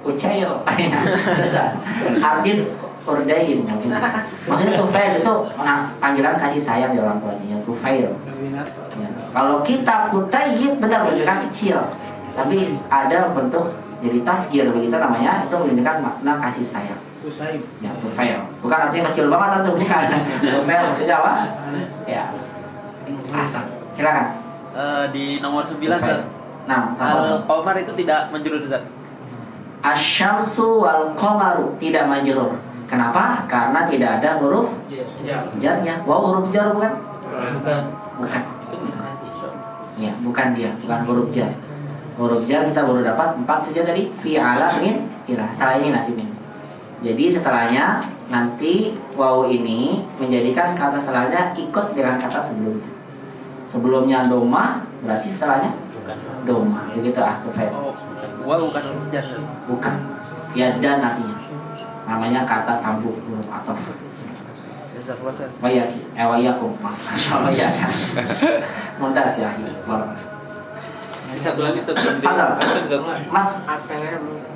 Ucail. Susah. Ardin Urdain mungkin. Maksudnya Tufail itu panggilan kasih sayang di orang tuanya, Tufail. Ya. Kalau kita Kutayyib benar menunjukkan kecil, tapi ada bentuk jadi tasgir begitu namanya, itu menunjukkan makna kasih sayang. Ya, Tufail. Bukan artinya kecil banget atau bukan. Tufail maksudnya apa? Ya. Asal. Silakan. Di nomor 9 kan. Nah, Al-Qamar itu tidak majrur Ustaz. Asy-syamsu wal qamaru tidak majrur. Kenapa? Karena tidak ada huruf jarnya. Wow, huruf jar bukan? Bukan. Ya, bukan dia, bukan huruf jar. Huruf jar kita baru dapat 4 saja tadi. Fi ala min ila. Salah ini nanti min. Jadi setelahnya nanti waw ini menjadikan kata setelahnya ikut dengan kata sebelumnya. Sebelumnya domah, berarti setelahnya domah. Begitu Tufail. Wah, bukan huruf jar. Bukan. Ya dan artinya. Namanya kata sambung huruf atau. Wayaki, wayakum. Masyaallah ya kan. Muntas ya. Satu lagi Ustaz. Fadal. Mas,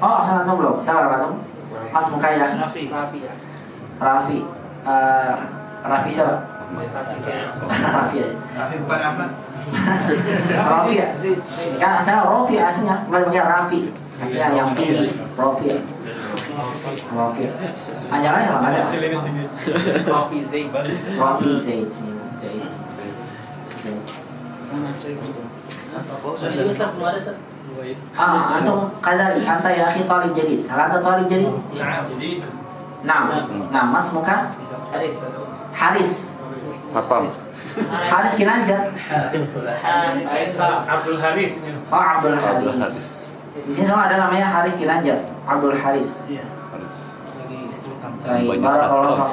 oh, absen antum belum? Siapa antum? Mas Mukaya. Rafi. Rafi siapa? Rafi ya. Tapi bukan apa? Rafi ya. Kan saya Rafi aslinya, sebenarnya Rafi. Yang tinggi, Rafi. Rafi. Panjangannya sama ada. Rafi Zaid. Rafi Zaid. Jadi Ustaz belum ada Ustaz. Antum kadari anta ya akhi talib jadid. Hal anta talib jadid? Nah, Mas Muka Haris. Hafal. Haris Kinanjar. Abdul Haris. Oh, Abdul Haris. Di sini sama ada namanya Haris Kinanjar. Abdul Haris. Baik, barakallahu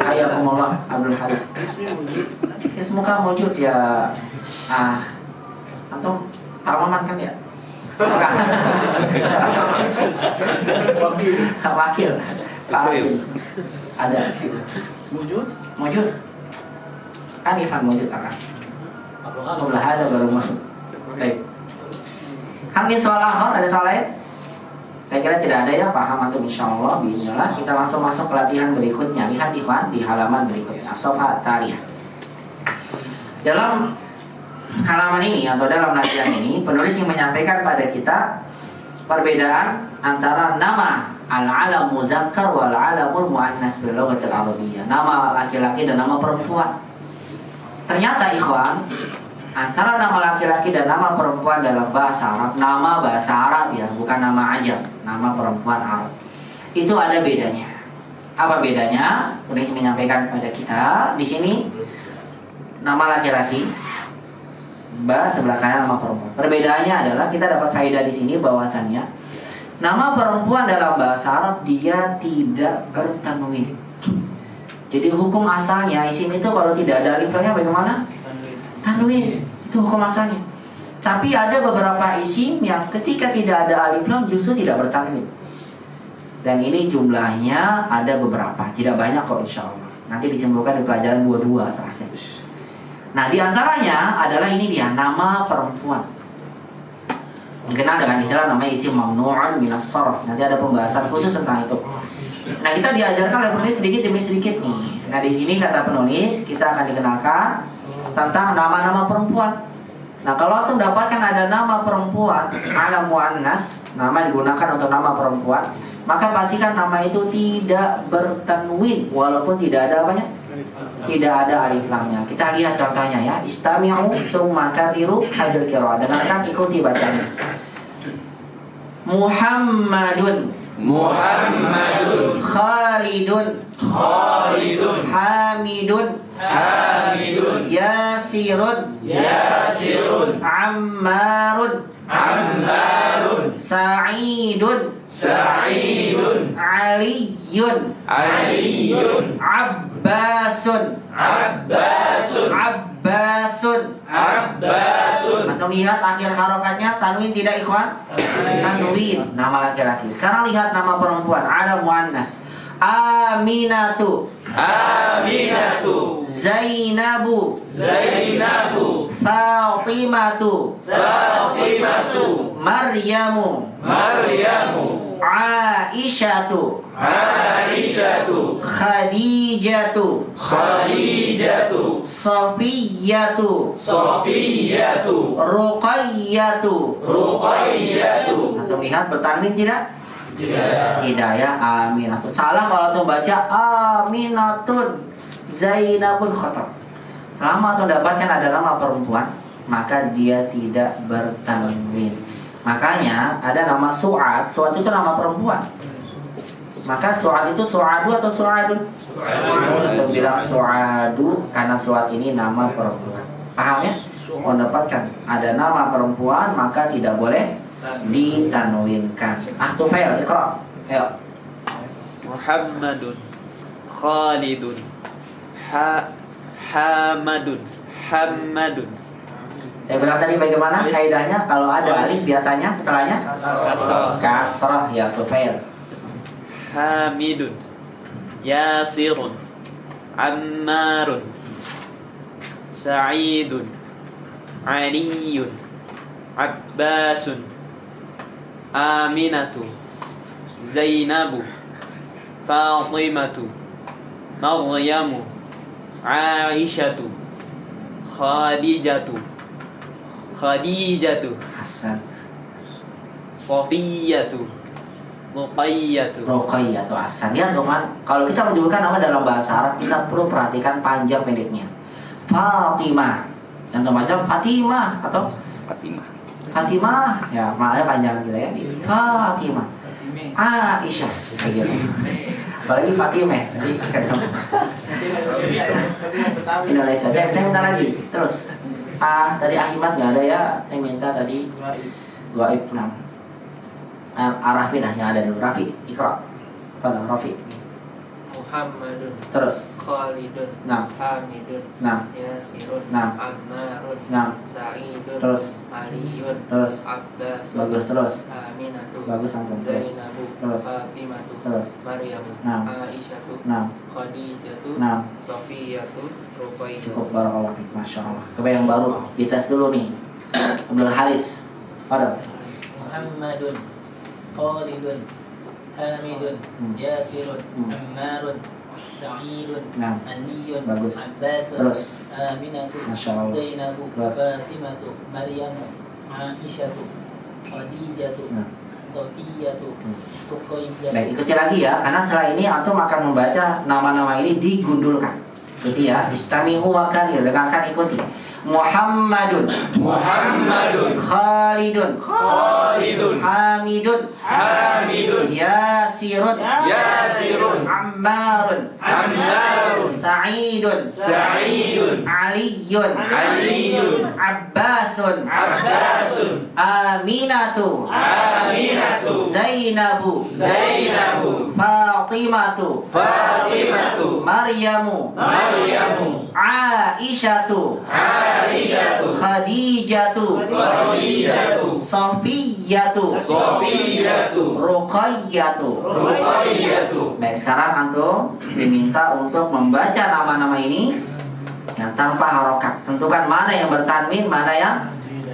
hayakumullah Abdul Haris. Ismuka mujud ya. Antum Pak Maman kan ya? Wakil. Tufail. Ada. Mujud. Kan Ivan mujud kan? Belah ada baru masuk. Baik. Hal min soal akhir, ada soal lain? Saya kira tidak ada ya, paham antum insyaallah. Bismillah, kita langsung masuk ke latihan berikutnya. Lihat Ikhwan di halaman berikutnya. As-Safha Tariyah. Dalam halaman ini atau dalam latihan ini, penulis yang menyampaikan pada kita perbedaan antara nama al-alam muzakkar wal alamul muannas bil lughatil arabiyyah. Nama laki-laki dan nama perempuan. Ternyata Ikhwan, antara nama laki-laki dan nama perempuan dalam bahasa Arab, nama bahasa Arab ya, bukan nama ajam, nama perempuan Arab, itu ada bedanya. Apa bedanya? Penulis menyampaikan pada kita di sini nama laki-laki, sebelah kanan nama perempuan. Perbedaannya adalah kita dapat faedah di sini bahwasannya nama perempuan dalam bahasa Arab dia tidak bertanwin. Jadi hukum asalnya isim itu kalau tidak ada alif lamnya bagaimana? Tanwin, itu hukum asalnya. Tapi ada beberapa isim yang ketika tidak ada alif lam justru tidak bertanwin. Dan ini jumlahnya ada beberapa, tidak banyak kok insya Allah. Nanti disimpulkan di pelajaran 22 terakhir. Nah, diantaranya adalah ini dia, nama perempuan. Dikenal dengan istilah namanya isim mamnu'un minas sarf. Nanti ada pembahasan khusus tentang itu. Nah, kita diajarkan oleh penulis sedikit demi sedikit nih. Nah, di sini kata penulis kita akan dikenalkan tentang nama-nama perempuan. Nah, kalau antum dapatkan ada nama perempuan, alam muannas, nama digunakan untuk nama perempuan, maka pastikan nama itu tidak bertanwin walaupun tidak ada apanya? Tidak ada alif lamnya. Kita lihat contohnya ya. Istami'u summa kariru hadil qira'ah. Dengarkan, ikuti bacanya. Muhammadun Khalidun Hamidun Yasirun Ammarun Sa'idun Aliyun Abbasun. Atau lihat akhir harokatnya tanwin tidak Ikhwan? Tanwin, nama laki-laki. Sekarang lihat nama perempuan, alam muannas. Aminatu Zainabu Fatimatu Maryamu Aisyatu Khadijatu Safiyatu Ruqayyatu. Atau lihat bertanwin tidak? Tidak ya, Aminatun. Salah kalau tuh baca Aminatun Zainabun khotob. Selama tuh dapatkan ada nama perempuan, maka dia tidak bertanwin. Makanya ada nama Su'ad. Su'ad itu nama perempuan. Maka Su'ad itu Su'adu atau Su'adun? Atau bilang Su'adu karena Su'ad ini nama perempuan. Paham ya? Mendapatkan ada nama perempuan maka tidak boleh ditanwinkan. Tufail, iqra. Ayo. Muhammadun Khalidun Hamadun Hammadun. Saya bilang tadi bagaimana kaidahnya kalau ada alif biasanya setelahnya kasrah ya Tufail. Hamidun Yasirun Ammarun Sa'idun Aliyun Abbasun Aminatu Zainabu Fatimatu Maryamu Aisyatu Khadijatu Hasan. Safiyatu Ruqayyatu. Hasan. Lihat teman, kalau kita menyebutkan nama dalam bahasa Arab kita perlu perhatikan panjang pendeknya. Fatimah. Contoh macam Fatimah atau Fatimah. Ya, maknanya panjang gitu ya. Fatimah. Aisyah. Kayak gitu. Apalagi Fatimah. Jadi Indonesia. Saya minta lagi. Terus. Tadi Ahmad nggak ada ya. Saya minta tadi Gaib 6. Arafi lah yang ada dulu. Rafi, Iqra. Pada Rafi. Muhammadun. Terus. Khalidun. Nah. Hamidun. Nah. Yasirun. Nah. Ammarun. Nah. Sa'idun. Terus. Aliyun. Terus. Abbasun. Bagus terus. Aminatu. Bagus antum terus. Zainabu. Terus. Fatimatu. Terus. Maryamu. Nah. Aisyatu. Nah. Khadijatu. Nah. Sofiyatu. Ruqayyah. Cukup, barakallahu fiik, masya Allah. Coba yang baru dites dulu nih. Abdul Haris. Pada. Muhammadun. Khalidun. Hamidun. Yasirun. Ammarun. Sa'idun. Nah. Aliyun. Bagus. Abbasun. Terus. Aminatu. Masya Allah. Zainabu. Terus. Fatimatu. Maryamu. Aisyatu. Khadijatu. Nah. Sofiyatu. Ruqayyah. Baik, ikuti lagi ya, karena setelah ini antum akan membaca nama-nama ini digundulkan. Ikuti ya, istami'u wa karir, dengarkan, ikuti. Muhammadun. Muhammadun. Khalidun. Khalidun. Hamidun. Hamidun. Yasirun. Yasirun. Ammarun. Ammarun. Sa'idun. Sa'idun. Aliyun. Aliyun. Abbasun. Abbasun. Aminatu. Aminatu. Zainabu. Zainabu. Fatimatu. Fatimatu. Maryamu. Maryamu. Aisyatu. Aisyatu. Khadijatu. Khadijatu. Sofiyatu. Sofiyatu. Ruqayyatu. Ruqayyatu. Baik, sekarang antum diminta untuk membaca nama-nama ini yang tanpa harokat. Tentukan mana yang bertanwin, mana yang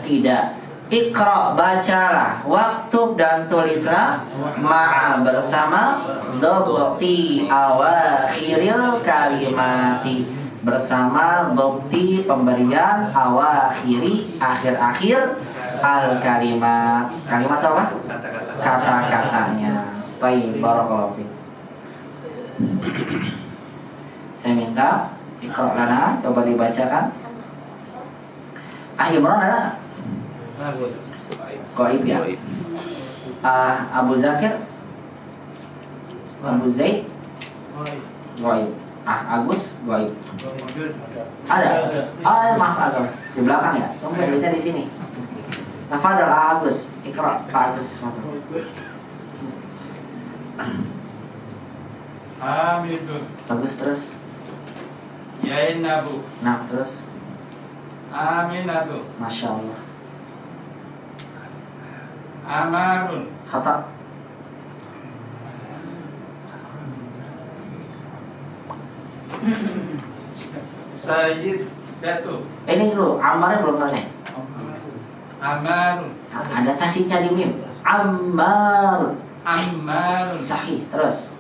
tidak. Iqra, bacalah, waktub dan tulislah ma'a, bersama dhabti awakhiril kalimati, bersama dhabti pemberian awakhiri akhir-akhir al kalimat. Kalimat apa? Kata-katanya. Baik, barakallahu fiik. Saya minta Iqra lana, coba dibacakan. Imran ada? Goib ya? Abu Zakir? Abu Zaid? Goib. Agus? Goib. Ada? Maaf Agus. Di belakang ya? Kamu bisa di sini. Tafadhol Agus. Iqra Pak Agus. Hamidun. Bagus, terus. Zainabu. Nah, terus. Aminatu. Masya Allah. Amarun. Khata. Sayyidatu. Ini dulu, Ammarnya belum selesai. Amarun. Ada sasinya di mim. Ammarun. Ammarun. Sahih, terus.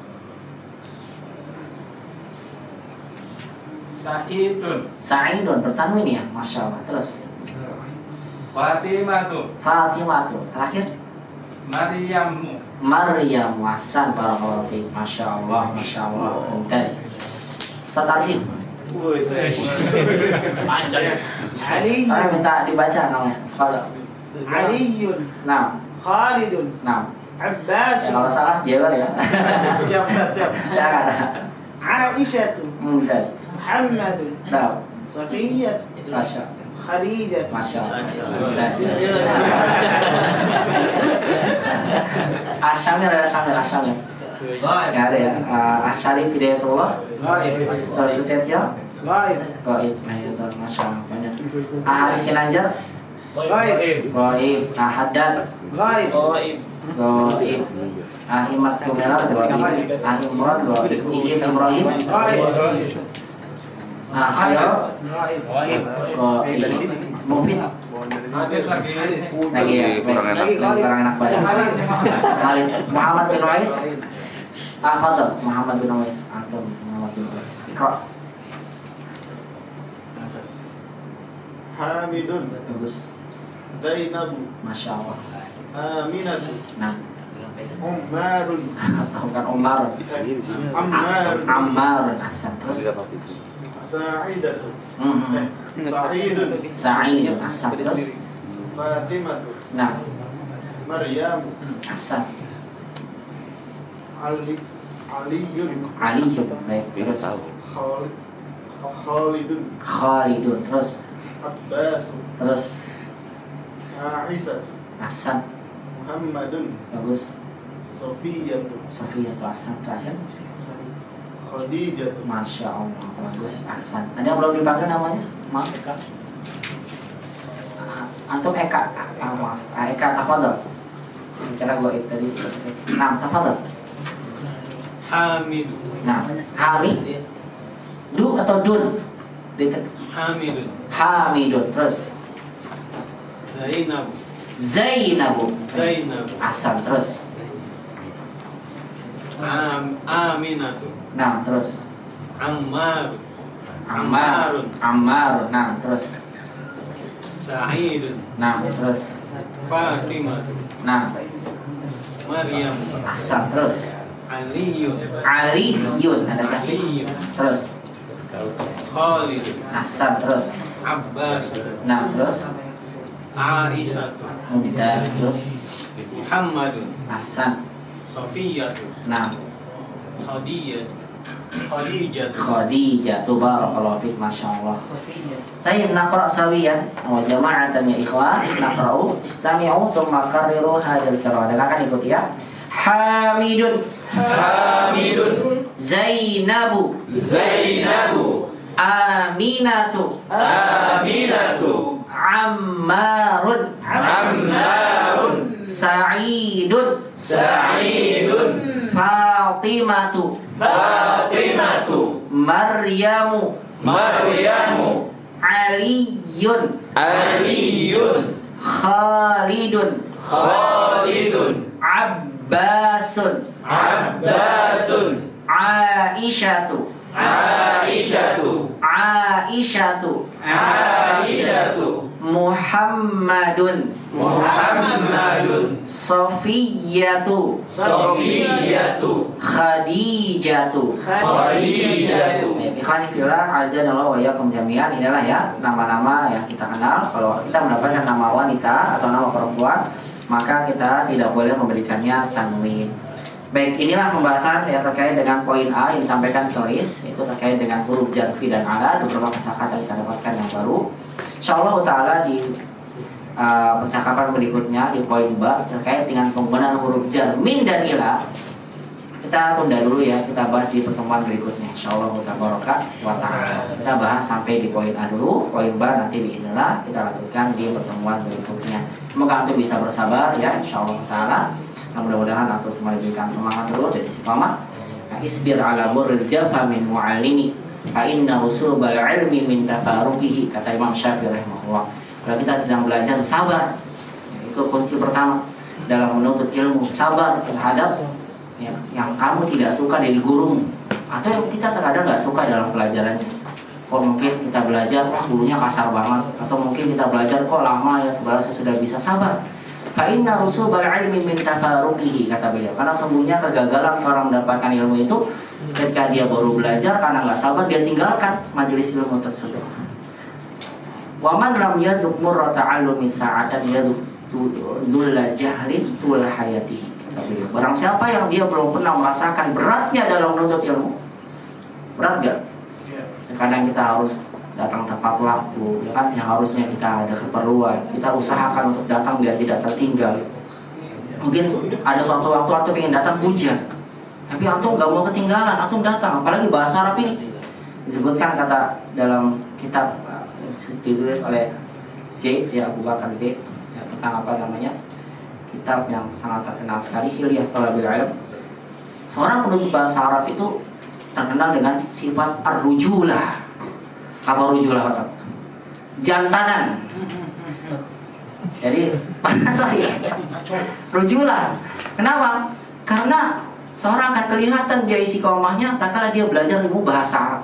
Sa'idun. Sa'idun, bertanwin ya, Masya Allah. Terus. Fatimatu. Fatimatu. Terakhir. Maryamu. Maryam. Hasan, barakallahu fiik. Masya Allah, Masya Allah. Mumtaz. Ustaz Arif. Saya minta dibaca namanya. Aliyun. Nah. Khalidun. Nah. Abbasun. Kalau salah jewer ya. Siap, Ustaz, siap. Jangan. Aisyatu. Mumtaz. Muhammadun. Nah. Safiyatu. Masya Allah. Khadijatu. Masya Allah. Asyamir ada Asyamir. Ya ada ya. Asyari Hidayatullah. Sosietio. Gaib. Goib. Masya Allah, banyak. Haris Kinanjar. Gaib. Goib. Haddad. Gaib. Goib. Ahimad Kumelar. Goib. Ahimron. Goib. Iin Ibrahim. Gaib. Khairul. Gaib. Goib. Mufid. Hadir lagi. Lagi ya. Kurang enak baca. Khalid. Muhammad bin Uwais. Fadl. Muhammad bin Uwais. Antum Muhammad bin Uwais. Iqra. Hamidun. Bagus. Zainabu. Masya Allah. Aminatu. Nah. Ummarun. Atau bukan Umar. Ammarun. Ammarun. Hasan. Terus. Sa'idatu. Sa'idun. Sa'idun. Hasan. Terus. Fatimatu. Nah. Maryamu. Hasan. Aliyun. Aliyun. Baik. Terus. Khalidun. Khalidun. Terus. Abbasun. Terus. Aisyatu. Hasan. Muhammadun. Bagus. Sofiyatu. Sofiyatu. Hasan. Terakhir. Khadijah. Masya Allah, bagus, Hasan. Ada yang belum dipanggil namanya? Maaf, Eka. Antum Eka, maaf, Eka, tafadhol. Kira gue itu tadi. Nah, tafadhol. Hamid. Nah, Hamid. Du atau dun? Hamidun. Hamidun. Terus Zainab. Zainabu. Zainab. Hasan. Terus. Aminatu. Nah, terus. Ammar. Ammar. Ammar. Nah, terus. Sa'idun. Nah, terus. Fatimah. Nah, Maryam. Hasan. Terus. Aliyun. Aliyun. Ada cacing. Aliyun. Terus. Khalid. Hasan. Terus. Abbas. Nah, terus. Aisyah. Mumtaz. Terus. Muhammadun. Hasan. Safiyah. Nah, Khadijah. Khadijah. Barakallahu fiik, Masya Allah. Tayyib, naqra sawiyan wa jama'atan ya ikhwan. Naqra'u istami'u summa karriru hadzal qira'ah. Dengarkan, ikuti ya. Hamidun. Hamidun. Zainabu. Zainabu. Aminatu. Aminatu. Ammarun. Ammarun. Sa'idun. Sa'idun. Fatimatu. Fatimatu. Maryamu. Maryamu. Aliyun. Aliyun. Khalidun. Khalidun. Abbasun. Abbasun. Aisyatu. Aisyatu. Aisyatu. Aisyatu. Muhammadun. Muhammadun. Safiyatu. Safiyatu. Khadijatu. Khadijatu. Ikhwani fillah, azanallahu wa iyyakum jami'an. Inilah ya nama-nama yang kita kenal. Kalau kita mendapatkan nama wanita atau nama perempuan, maka kita tidak boleh memberikannya tanwin. Baik, inilah pembahasan yang terkait dengan poin A yang disampaikan tulis. Itu terkait dengan huruf jarfi dan ala. Beberapa kosakata kita dapatkan yang baru. Insyaallah ta'ala di percakapan berikutnya di poin B terkait dengan penggunaan huruf jar, min dan ila, kita tunda dulu ya, kita bahas di pertemuan berikutnya insyaallah wa ta'ala. Kita bahas sampai di poin A dulu, poin B nanti biidznillah kita lanjutkan di pertemuan berikutnya. Semoga antum bisa bersabar ya insyaallah ta'ala. Mudah-mudahan antum semua diberikan semangat dulu dan istiqamah. Isbir ala murril jafa min mu'allimi fa inna usubal ilmi min tafaruqihi, kata Imam Syafi'i rahimahullah. Kalau kita sedang belajar, sabar. Itu kunci pertama dalam menuntut ilmu. Sabar terhadap yang kamu tidak suka dari gurumu, atau yang kita terkadang nggak suka dalam pelajarannya. Kok mungkin kita belajar, wah gurunya kasar banget, atau mungkin kita belajar kok lama ya, sebenarnya sudah bisa. Sabar. Fa inna rusubal ilmi min tafaruqihi, kata beliau. Karena sesungguhnya kegagalan seorang mendapatkan ilmu itu ketika dia baru belajar, karena nggak sabar dia tinggalkan majelis ilmu tersebut. Wa man lam yazuk murra ta'allumi sa'atan yazuk zulla jahlin tula hayatihi. Barang siapa yang dia belum pernah merasakan beratnya dalam menuntut ilmu. Berat gak? Kadang kita harus datang tepat waktu, ya kan? Yang harusnya kita ada keperluan, kita usahakan untuk datang biar tidak tertinggal. Mungkin ada suatu waktu antum ingin datang hujan, tapi antum gak mau ketinggalan, antum datang. Apalagi bahasa Arab ini disebutkan kata dalam kitab ditulis oleh Zaid, ya Abu Bakar Zaid, ya, tentang apa namanya, kitab yang sangat terkenal sekali, Hilyah Thalabil Ilm. Seorang penutur bahasa Arab itu terkenal dengan sifat ar-rujulah. Apa rujulah, Pak? Jantanan. Jadi sorry, rujulah. Kenapa? Karena seorang akan kelihatan dia isi istiqomahnya tak kala dia belajar ilmu bahasa Arab.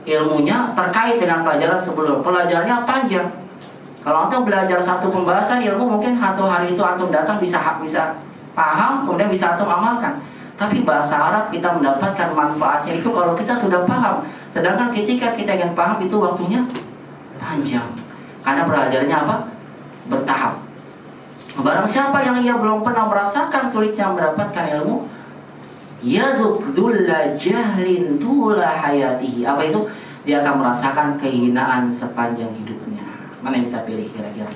Ilmunya terkait dengan pelajaran sebelum. Pelajarannya panjang. Kalau antum belajar satu pembahasan ilmu, mungkin satu hari itu antum datang bisa paham, kemudian bisa antum amalkan. Tapi bahasa Arab kita mendapatkan manfaatnya itu kalau kita sudah paham. Sedangkan ketika kita ingin paham itu waktunya panjang. Karena belajarnya apa? Bertahap. Barang siapa yang ia belum pernah merasakan sulitnya mendapatkan ilmu, yazuk dulla jahlin tula hayatihi. Apa itu? Dia akan merasakan kehinaan sepanjang hidupnya. Mana yang kita pilih kira-kira?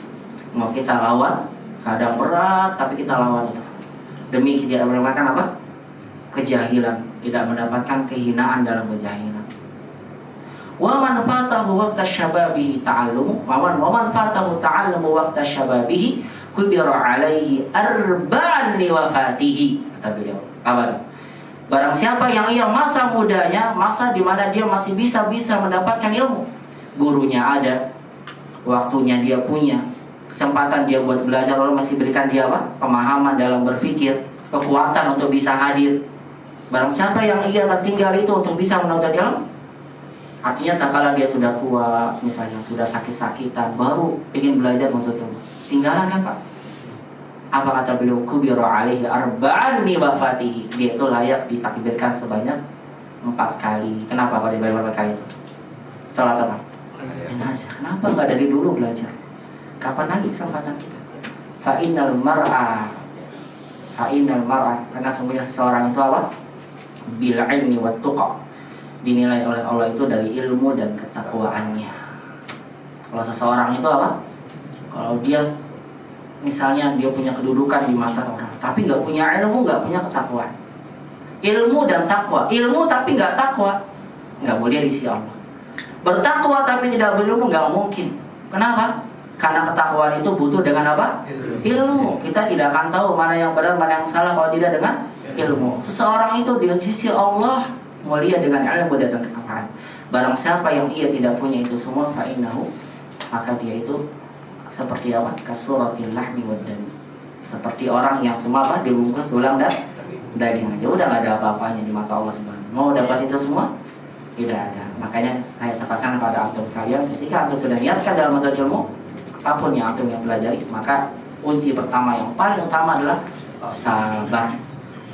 Mau kita lawan, kadang berat tapi kita lawan itu demi kita mendapatkan apa? kejahilan, tidak mendapatkan kehinaan dalam kejahilan. Wa man fatahu waqta syababihi ta'allumu wa man fatahu ta'allumu waqta syababihi kubira alaihi arba'an li wafatihi, kata beliau. Apa itu? Barang siapa yang ia masa mudanya, masa di mana dia masih bisa mendapatkan ilmu, gurunya ada, waktunya dia punya, kesempatan dia buat belajar, Allah masih berikan dia apa? Pemahaman dalam berpikir, kekuatan untuk bisa hadir. Barang siapa yang ia tertinggal itu untuk bisa menuntut ilmu, artinya tak kala dia sudah tua, misalnya sudah sakit-sakitan, baru ingin belajar menuntut ilmu, tinggalan kan Pak? Apa kata beliau? Kubira alaihi arba'an li wafatihi. Dia itu layak ditakbirkan sebanyak 4 kali. Kenapa Pak dibayar 4 kali itu? Salat apa? Jenazah. Kenapa nggak dari dulu belajar? Kapan lagi kesempatan kita? Fa'innal mar'a, karena semuanya seseorang itu apa? Bil ilmi wat tuqa, dinilai oleh Allah itu dari ilmu dan ketakwaannya. Kalau seseorang itu apa? Kalau dia misalnya dia punya kedudukan di mata orang, tapi nggak punya ilmu, nggak punya ketakwaan. Ilmu dan takwa, ilmu tapi nggak takwa, nggak boleh diisi Allah. Bertakwa tapi tidak berilmu nggak mungkin. Kenapa? Karena ketakwaan itu butuh dengan apa? Ilmu. Kita tidak akan tahu mana yang benar, mana yang salah kalau tidak dengan ilmu. Seseorang itu di sisi Allah mulia dengan ilmu dan ketakwaan. Barang siapa yang ia tidak punya itu semua, fa'innahu, maka dia itu seperti apa? Kasuratil lahmi wad dami. Seperti orang yang semua apa? Dibungkus tulang dan daging. Ya udah nggak ada apa-apanya di mata Allah Subhanahu. Mau dapat itu semua? Tidak ada. Makanya saya sampaikan kepada antum sekalian, ketika antum sudah niatkan dalam menuntut ilmu, apapun yang antum yang pelajari, maka kunci pertama yang paling utama adalah sabar,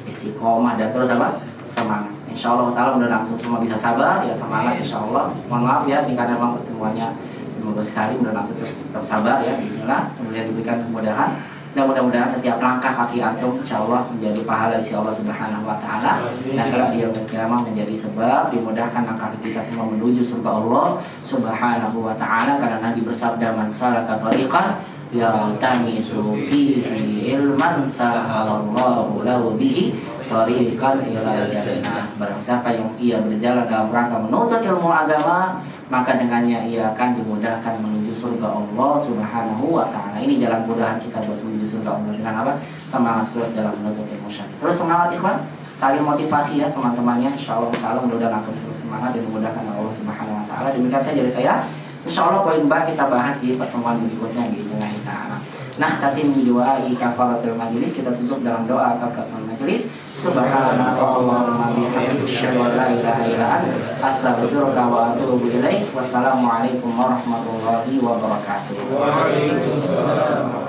istiqomah, dan terus apa? Semangat. Insya Allah Ta'ala mudah antum semua bisa sabar, ya semangat Insya Allah. Mohon maaf ya, ini karena memang pertemuannya semoga sekali, mudah antum tetap sabar ya, bismillah, kemudian diberikan kemudahan. Dan mudah-mudahan setiap langkah kaki antum Insya Allah menjadi pahala si Allah Subhanahu Wa Ta'ala. Dan kalau dia berkiamah menjadi sebab dimudahkan langkah kaki kita semua menuju surga Allah Subhanahu Wa Ta'ala. Karena Nabi bersabda, man salaka tariqan yaltamisu fihi ilman sahalallahu lahu bihi tariqan ila jannah. Barang siapa yang ia berjalan dalam rangka menuntut ilmu agama, maka dengannya ia akan dimudahkan menuju surga Allah Subhanahu Wa Ta'ala. Ini jalan mudahan kita buat menuju surga Allah dengan apa? Semangat kuat dalam menuntut ilmu syar'i. Terus semangat ikhwan, saling motivasi ya teman-temannya. Insyaallah Ta'ala mudah-mudahan akan terus semangat dan dimudahkan oleh Allah Subhanahu Wa Ta'ala. Demikian saja dari saya. Insyaallah poin B kita bahas di pertemuan berikutnya bismillah ta'ala. Nah, tatim doai kafaratul majelis, kita tutup dalam doa kafaratul majelis. Subhanallahumma bihamdika asyhadu an la ilaha illa anta astaghfiruka wa atubu ilaik. Wassalamualaikum warahmatullahi wabarakatuh. Waalaikumsalam.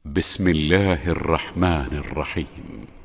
بسم الله الرحمن الرحيم